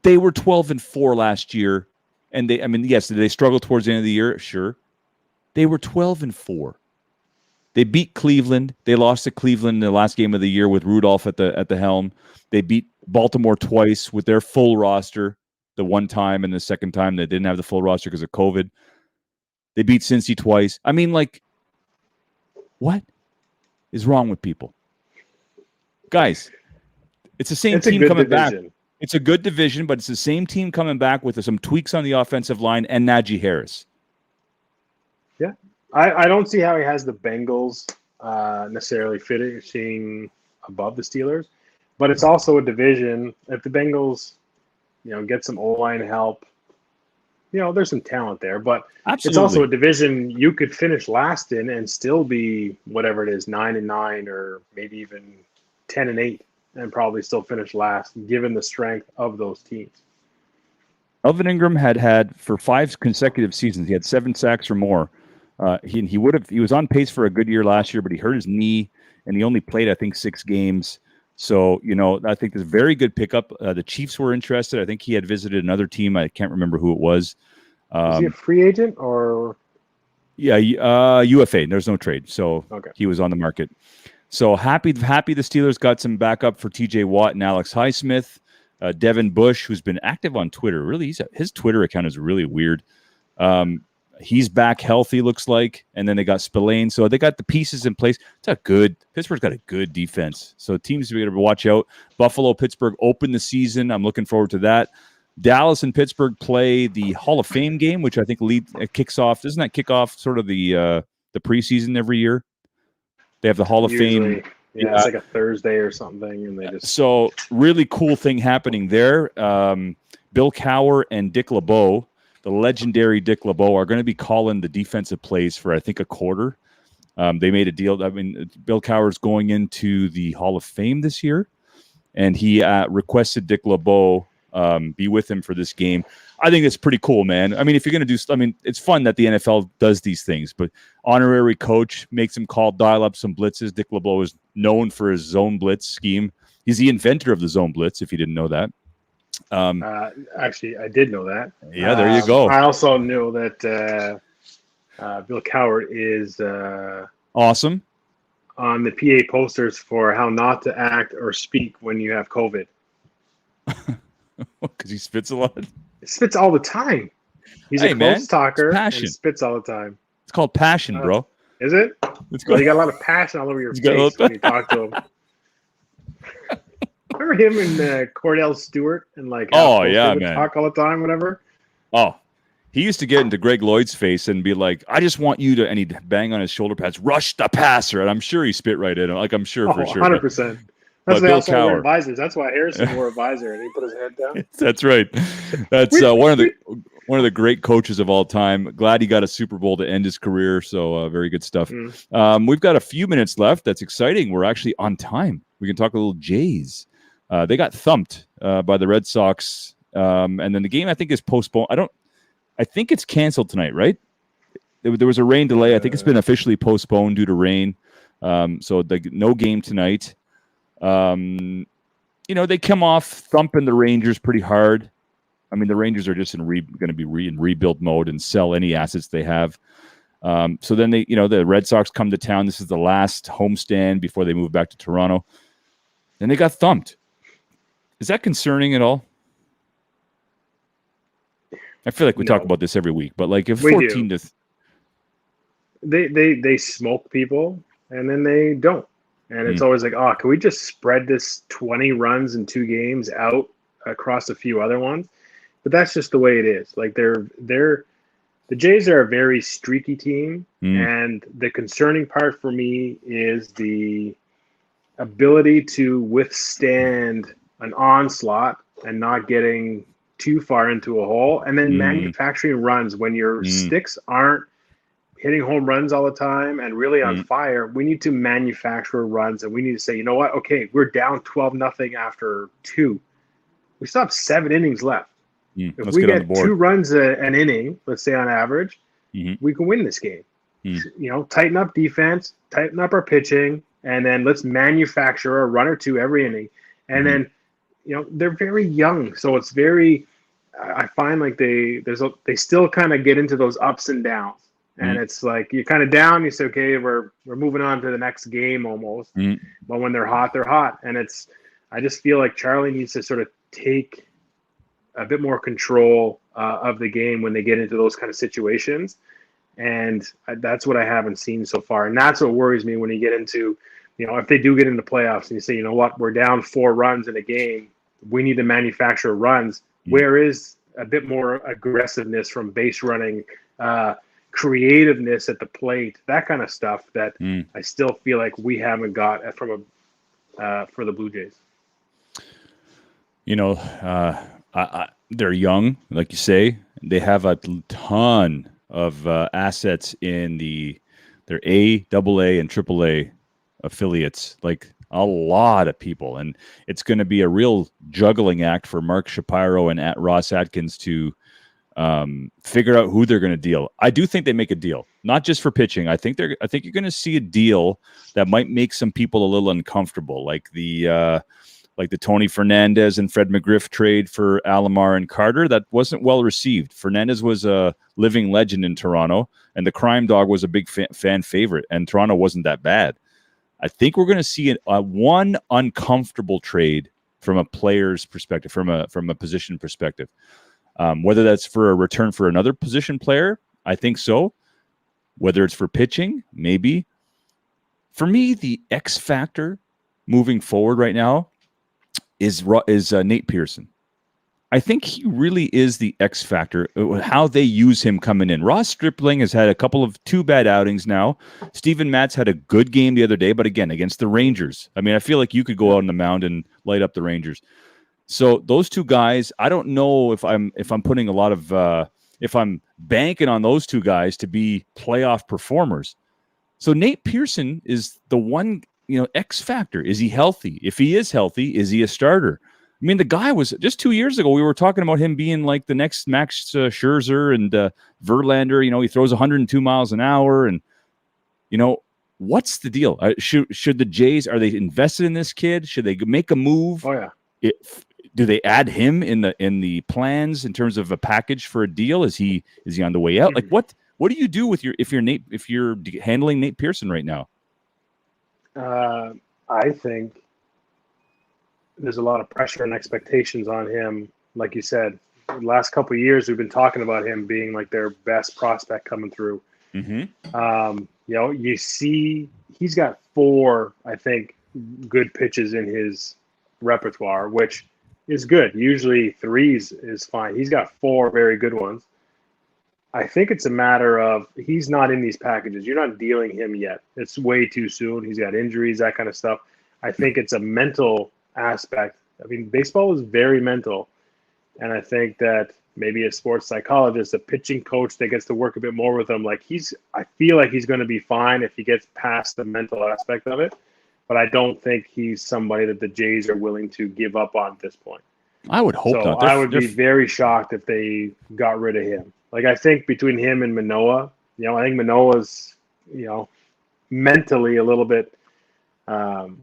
They were 12-4 last year, and yes, did they struggle towards the end of the year? Sure. They were 12-4. They beat Cleveland. They lost to Cleveland in the last game of the year with Rudolph at the helm. They beat Baltimore twice with their full roster, the one time, and the second time they didn't have the full roster because of COVID. They beat Cincy twice. I mean, like, what is wrong with people? Guys, it's the same team coming back. It's a good division, but it's the same team coming back with some tweaks on the offensive line and Najee Harris. Yeah. I don't see how he has the Bengals necessarily finishing above the Steelers, but it's also a division. If the Bengals, get some O-line help, there's some talent there, but It's also a division you could finish last in and still be whatever it is, 9-9 or maybe even 10-8, and probably still finish last, given the strength of those teams. Melvin Ingram had for 5 consecutive seasons, he had 7 sacks or more. He was on pace for a good year last year, but he hurt his knee, and he only played, I think, 6 games. So, I think there's a very good pickup. The Chiefs were interested. I think he had visited another team. I can't remember who it was. Is he a free agent or? Yeah, UFA. There's no trade, so He was on the market. So happy the Steelers got some backup for TJ Watt and Alex Highsmith. Devin Bush, who's been active on Twitter. Really, his Twitter account is really weird. He's back healthy, looks like. And then they got Spillane. So they got the pieces in place. Pittsburgh's got a good defense. So teams to be able to watch out. Buffalo, Pittsburgh open the season. I'm looking forward to that. Dallas and Pittsburgh play the Hall of Fame game, which I think kicks off. Doesn't that kick off sort of the preseason every year? They have the Hall of Fame. Yeah, it's like a Thursday or something, and they just. So really cool thing happening there. Bill Cowher and Dick LeBeau, the legendary Dick LeBeau, are going to be calling the defensive plays for I think a quarter. They made a deal. I mean, Bill Cowher's going into the Hall of Fame this year, and he requested Dick LeBeau be with him for this game. I think it's pretty cool, man. I mean, if you're going to do, it's fun that the NFL does these things, but honorary coach makes him dial up some blitzes. Dick LeBeau is known for his zone blitz scheme. He's the inventor of the zone blitz, if you didn't know that. Actually, I did know that. Yeah, there you go. I also knew that Bill Coward is Awesome. on the PA posters for how not to act or speak when you have COVID. Because he spits a lot. He spits all the time. He's a close talker and spits all the time. It's called passion, bro. Is it? Well, you got a lot of passion all over your face when you talk to him. Remember him and Cordell Stewart and like man, talk all the time, whatever. Oh, he used to get into Greg Lloyd's face and be like, "I just want you to," and he'd bang on his shoulder pads, "Rush the passer," and I'm sure he spit right in him. Like I'm sure for sure, 100%. That's why they also wear visors. That's why Harrison wore a visor and he put his head down. That's right. That's one of the great coaches of all time. Glad he got a Super Bowl to end his career. So very good stuff. We've got a few minutes left. That's exciting. We're actually on time. We can talk a little Jays. They got thumped by the Red Sox, and then the game I think is postponed. I think it's canceled tonight, right? There was a rain delay. I think it's been officially postponed due to rain. So no game tonight. They come off thumping the Rangers pretty hard. I mean, the Rangers are just going to be in rebuild mode and sell any assets they have. So then the Red Sox come to town. This is the last homestand before they move back to Toronto. And they got thumped. Is that concerning at all? I feel like we talk about this every week, but like if 14 to they smoke people and then they don't. And it's always like, can we just spread this 20 runs in 2 games out across a few other ones? But that's just the way it is. Like the Jays are a very streaky team, and the concerning part for me is the ability to withstand an onslaught and not getting too far into a hole, and then manufacturing runs when your sticks aren't hitting home runs all the time and really on fire. We need to manufacture runs, and we need to say, you know what? Okay, we're down 12-0 after 2. We still have 7 innings left. If we get 2 runs an inning, let's say on average, we can win this game. Tighten up defense, tighten up our pitching, and then let's manufacture a run or 2 every inning. And then, they're very young, so it's very. I find like they still kind of get into those ups and downs. And it's like you're kind of down. You say, okay, we're moving on to the next game almost. But when they're hot, they're hot. And I just feel like Charlie needs to sort of take a bit more control of the game when they get into those kind of situations. And that's what I haven't seen so far. And that's what worries me when you get into, if they do get into playoffs and you say, you know what, we're down 4 runs in a game. We need to manufacture runs. Where is a bit more aggressiveness from base running, creativeness at the plate, that kind of stuff that I still feel like we haven't got for the Blue Jays. They're young, like you say. They have a ton of assets in their A, AA, and AAA affiliates, like a lot of people. And it's going to be a real juggling act for Mark Shapiro and Ross Atkins to figure out who they're going to deal. I do think they make a deal, not just for pitching. I think you're going to see a deal that might make some people a little uncomfortable, like the Tony Fernandez and Fred McGriff trade for Alomar and Carter. That wasn't well received. Fernandez was a living legend in Toronto, and the Crime Dog was a big fan favorite, and Toronto wasn't that bad. I think we're going to see one uncomfortable trade from a player's perspective, from a position perspective. Whether that's for a return for another position player, I think so. Whether it's for pitching, maybe. For me, the X factor moving forward right now is Nate Pearson. I think he really is the X factor, how they use him coming in. Ross Stripling has had 2 bad outings now. Steven Matz had a good game the other day, but again, against the Rangers. I mean, I feel like you could go out on the mound and light up the Rangers. So those 2 guys, I don't know if I'm putting a lot of if I'm banking on those 2 guys to be playoff performers. So Nate Pearson is the one, X factor. Is he healthy? If he is healthy, is he a starter? I mean, the guy was just 2 years ago. We were talking about him being like the next Max Scherzer and Verlander. He throws 102 miles an hour, and what's the deal? Should the Jays, are they invested in this kid? Should they make a move? Oh yeah. Do they add him in the plans in terms of a package for a deal? Is he on the way out? Like What do you do with if you're handling Nate Pearson right now? I think there's a lot of pressure and expectations on him. Like you said, the last couple of years, we've been talking about him being like their best prospect coming through. Mm-hmm. You see, he's got 4, I think, good pitches in his repertoire, which is good. Usually 3s is fine. He's got 4 very good ones. I think it's a matter of he's not in these packages. You're not dealing him yet. It's way too soon. He's got injuries, that kind of stuff. I think it's a mental aspect. I mean, baseball is very mental. And I think that maybe a sports psychologist, a pitching coach that gets to work a bit more with him, I feel like he's going to be fine if he gets past the mental aspect of it. But I don't think he's somebody that the Jays are willing to give up on at this point. I would hope so not. I would be very shocked if they got rid of him. Like, I think between him and Manoah, I think Manoah's, mentally a little bit, I don't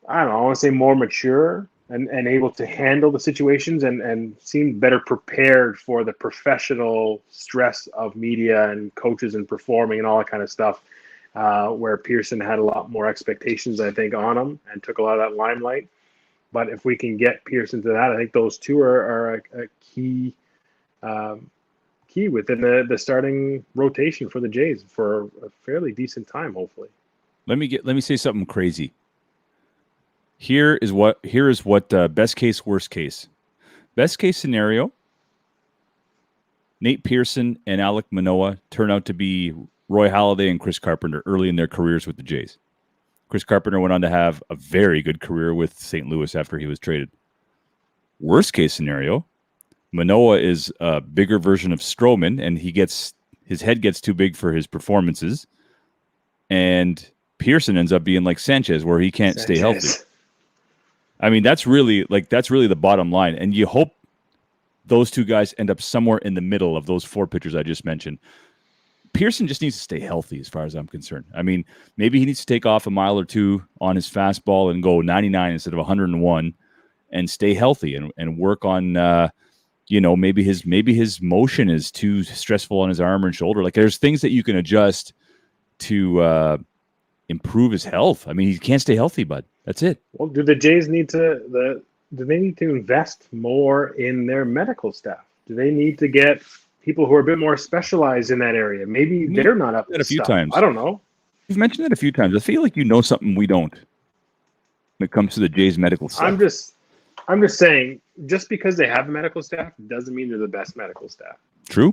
know, I want to say more mature and able to handle the situations and seem better prepared for the professional stress of media and coaches and performing and all that kind of stuff, where Pearson had a lot more expectations, I think, on him and took a lot of that limelight. But if we can get Pearson to that, I think those two are a key within the starting rotation for the Jays for a fairly decent time, hopefully. Let me say something crazy. Here is what best case, worst case. Best case scenario, Nate Pearson and Alek Manoah turn out to be Roy Halladay and Chris Carpenter early in their careers with the Jays. Chris Carpenter went on to have a very good career with St. Louis after he was traded. Worst case scenario, Manoah is a bigger version of Stroman, and his head gets too big for his performances, and Pearson ends up being like Sanchez, where he can't stay healthy. I mean, that's really the bottom line, and you hope those two guys end up somewhere in the middle of those 4 pitchers I just mentioned. Pearson just needs to stay healthy, as far as I'm concerned. I mean, maybe he needs to take off a mile or 2 on his fastball and go 99 instead of 101, and stay healthy and work on. Maybe his motion is too stressful on his arm and shoulder. Like, there's things that you can adjust to improve his health. I mean, he can't stay healthy, bud. That's it. Well, do the Jays need to invest more in their medical staff? Do they need to get people who are a bit more specialized in that area? Maybe they're not up to a few stuff. times. I don't know. You've mentioned it a few times. I feel like you know something we don't when it comes to the Jays medical staff. I'm just saying, just because they have a medical staff doesn't mean they're the best medical staff. True.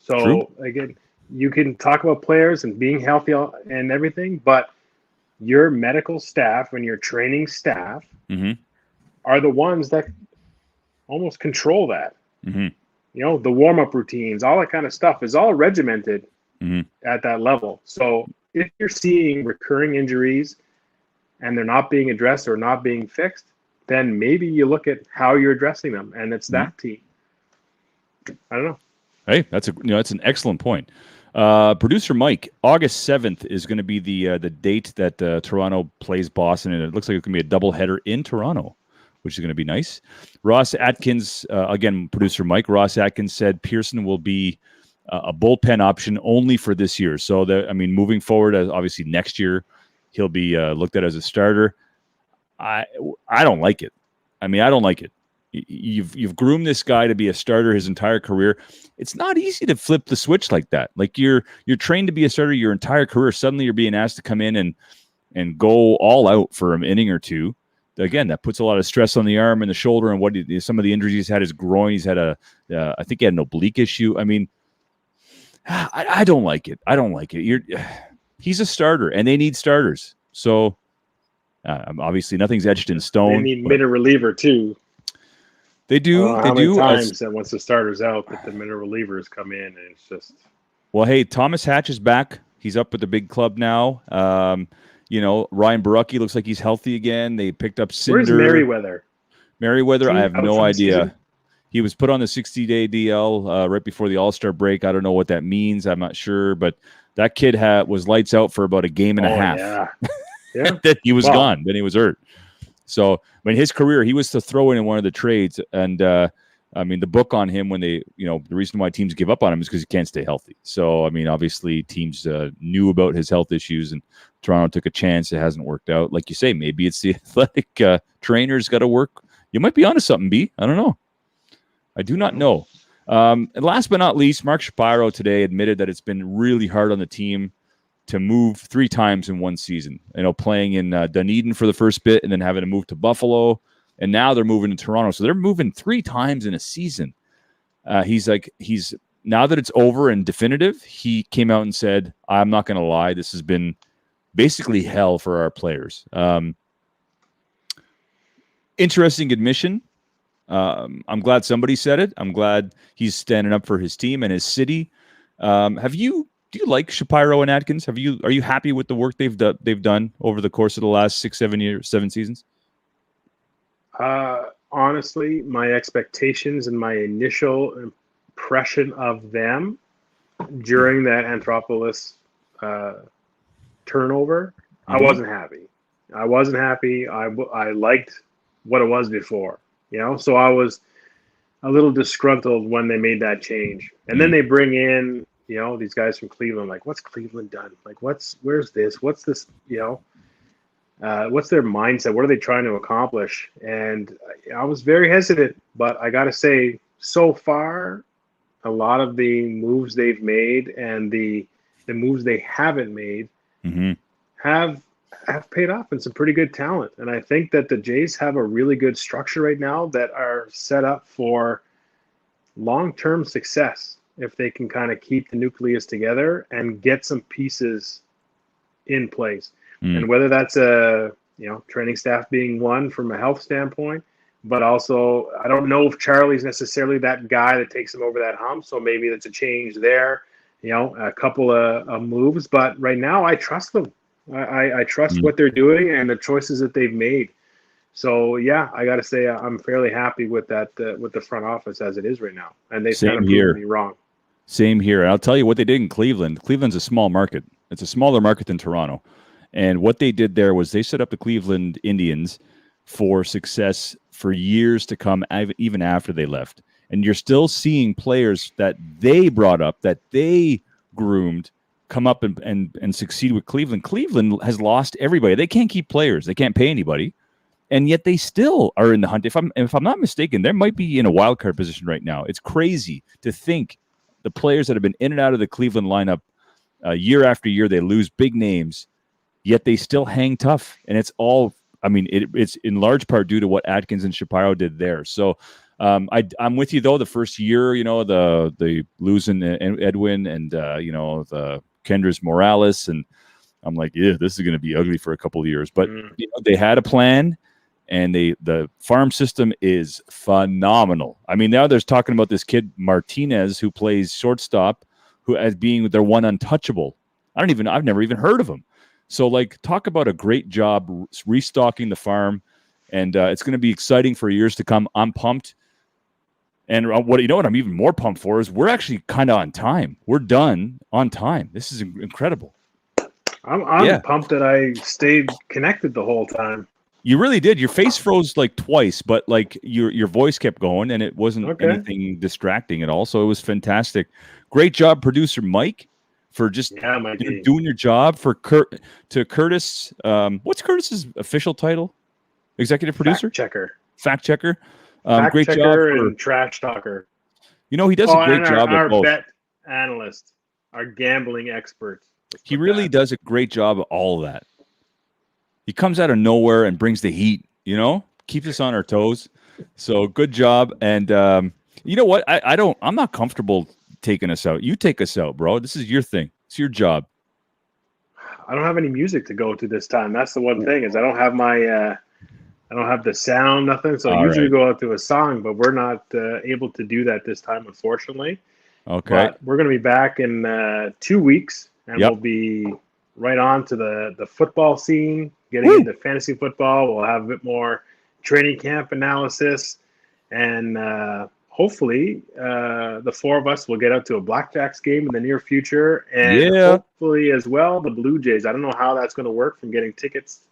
So, Again, you can talk about players and being healthy and everything, but your medical staff and your training staff are the ones that almost control that. Mm-hmm. The warm-up routines, all that kind of stuff is all regimented at that level. So if you're seeing recurring injuries and they're not being addressed or not being fixed, then maybe you look at how you're addressing them, and it's that team. I don't know. Hey, that's an excellent point. Producer Mike, August 7th is going to be the date that Toronto plays Boston, and it looks like it's going to be a doubleheader in Toronto, which is going to be nice. Ross Atkins, again, producer Mike, Ross Atkins said Pearson will be a bullpen option only for this year. So, moving forward, obviously next year, he'll be looked at as a starter. I don't like it. I don't like it. You've groomed this guy to be a starter his entire career. It's not easy to flip the switch like that. Like, you're trained to be a starter your entire career. Suddenly you're being asked to come in and go all out for an inning or two. Again, that puts a lot of stress on the arm and the shoulder, and some of the injuries he's had, his groin. He's had I think he had an oblique issue. I don't like it. I don't like it. He's a starter, and they need starters. So obviously nothing's etched in stone. They need middle reliever too. They do. How many times that once the starter's out, that the middle relievers come in, and it's just. Well, hey, Thomas Hatch is back. He's up with the big club now. Ryan Barucki looks like he's healthy again. They picked up Cinder. Where's Merriweather? I have no idea. He was put on the 60-day DL right before the All-Star break. I don't know what that means. I'm not sure, but that kid was lights out for about a game and a half. Yeah. Then he was gone. Then he was hurt. So, his career, he was to throw in one of the trades, and I mean, the book on him when they, the reason why teams give up on him is because he can't stay healthy. So, I mean, obviously teams knew about his health issues and Toronto took a chance. It hasn't worked out. Like you say, maybe it's the athletic trainers got to work. You might be onto something, B. I don't know. I do not know. And last but not least, Mark Shapiro today admitted that it's been really hard on the team to move 3 times in one season. Playing in Dunedin for the first bit and then having to move to Buffalo. And now they're moving to Toronto. So they're moving 3 times in a season. He's now that it's over and definitive, he came out and said, I'm not going to lie. This has been basically hell for our players. Interesting admission. I'm glad somebody said it. I'm glad he's standing up for his team and his city. Do you like Shapiro and Atkins? Are you happy with the work they've done over the course of the last 7 seasons? Honestly, my expectations and my initial impression of them during that Anthropoulos turnover, I wasn't happy. I liked what it was before, so I was a little disgruntled when they made that change. And then they bring in, these guys from Cleveland, like, what's Cleveland done? Like, where's this? What's this, what's their mindset? What are they trying to accomplish? And I was very hesitant, but I got to say, so far, a lot of the moves they've made and the moves they haven't made have paid off and some pretty good talent. And I think that the Jays have a really good structure right now that are set up for long-term success if they can kind of keep the nucleus together and get some pieces in place. And whether that's training staff being one from a health standpoint, but also I don't know if Charlie's necessarily that guy that takes him over that hump. So maybe that's a change there, a couple of moves. But right now I trust them. I trust what they're doing and the choices that they've made. So yeah, I got to say I'm fairly happy with that with the front office as it is right now. And they kind of proved me wrong. Same here. I'll tell you what they did in Cleveland. Cleveland's a small market. It's a smaller market than Toronto. And what they did there was they set up the Cleveland Indians for success for years to come, even after they left. And you're still seeing players that they brought up, that they groomed, come up and succeed with Cleveland. Cleveland has lost everybody. They can't keep players. They can't pay anybody. And yet they still are in the hunt. If I'm not mistaken, they might be in a wild card position right now. It's crazy to think the players that have been in and out of the Cleveland lineup year after year, they lose big names. Yet they still hang tough, and it's all. I mean, it's in large part due to what Atkins and Shapiro did there. So, I'm with you though. The first year, the losing Edwin and the Kendrys Morales, and I'm like, yeah, this is going to be ugly for a couple of years. But they had a plan, and the farm system is phenomenal. I mean, now there's talking about this kid Martinez who plays shortstop, who as being their one untouchable. I've never even heard of him. So, talk about a great job restocking the farm, and it's going to be exciting for years to come. I'm pumped, and what I'm even more pumped for is we're actually kind of on time. We're done on time. This is incredible. I'm pumped that I stayed connected the whole time. You really did. Your face froze twice, but your voice kept going, and it wasn't anything distracting at all. So it was fantastic. Great job, producer Mike, for just doing your job. To Curtis, what's Curtis's official title? Executive producer, fact checker. Great job and trash talker. He does a great job our of both. Bet analyst, our gambling expert. He really does a great job of all of that. He comes out of nowhere and brings the heat. Keeps us on our toes. So good job. And you know what? I'm not comfortable taking us out. You take us out, bro. This is your thing. It's your job. I don't have any music to go to this time. That's the one thing is I don't have my I don't have the sound, nothing. So I usually go out to a song, but we're not able to do that this time, unfortunately. Okay. But we're going to be back in 2 weeks, and we'll be right on to the football scene, getting into fantasy football. We'll have a bit more training camp analysis, and hopefully the four of us will get out to a Blackjacks game in the near future, and hopefully as well the Blue Jays. I don't know how that's going to work from getting tickets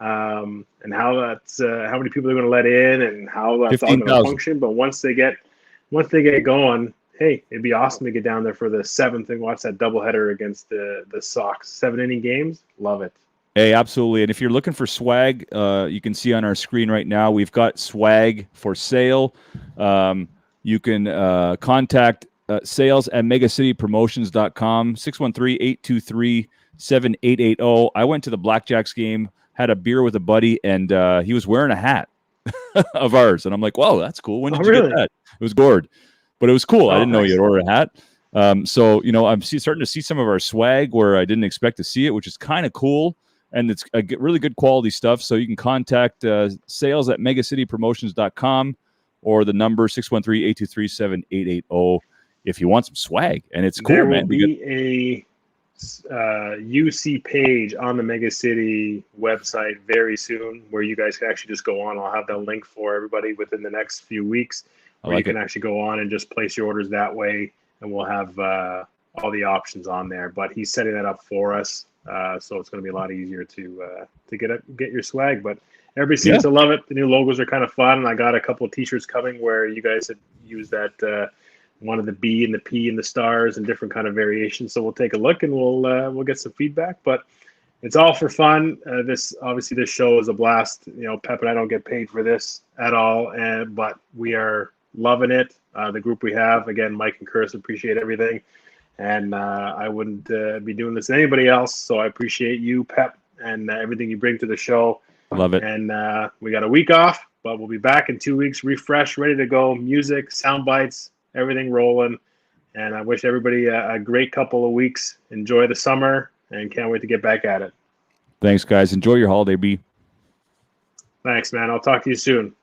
and how that's how many people they're going to let in and how that's all going to function. But once they get once they get going, hey, it'd be awesome to get down there for the 7th and watch that doubleheader against the Sox. 7-inning games, love it. Hey, absolutely. And if you're looking for swag, you can see on our screen right now, we've got swag for sale. You can contact sales@megacitypromotions.com, 613-823-7880. I went to the Blackjacks game, had a beer with a buddy, and he was wearing a hat of ours. And I'm like, whoa, that's cool. When did you get that? It was Gord. But it was cool. I didn't know you had ordered a hat. So, I'm starting to see some of our swag where I didn't expect to see it, which is kind of cool. And it's really good quality stuff. So you can contact sales@megacitypromotions.com or the number 613-823-7880 if you want some swag. And it's cool, man. There will be a UC page on the Mega City website very soon where you guys can actually just go on. I'll have that link for everybody within the next few weeks where you can actually go on and just place your orders that way. And we'll have all the options on there. But he's setting that up for us. So it's going to be a lot easier to get your swag, but everybody seems to love it. The new logos are kind of fun. And I got a couple of t-shirts coming where you guys had used that one of the B and the P and the stars and different kind of variations. So we'll take a look and we'll get some feedback, but it's all for fun. This show is a blast. Pep and I don't get paid for this at all, but we are loving it. The group we have, again, Mike and Chris, appreciate everything. And I wouldn't be doing this to anybody else. So I appreciate you, Pep, and everything you bring to the show. Love it. And we got a week off, but we'll be back in 2 weeks, refreshed, ready to go. Music, sound bites, everything rolling. And I wish everybody a great couple of weeks. Enjoy the summer and can't wait to get back at it. Thanks, guys. Enjoy your holiday, B. Thanks, man. I'll talk to you soon.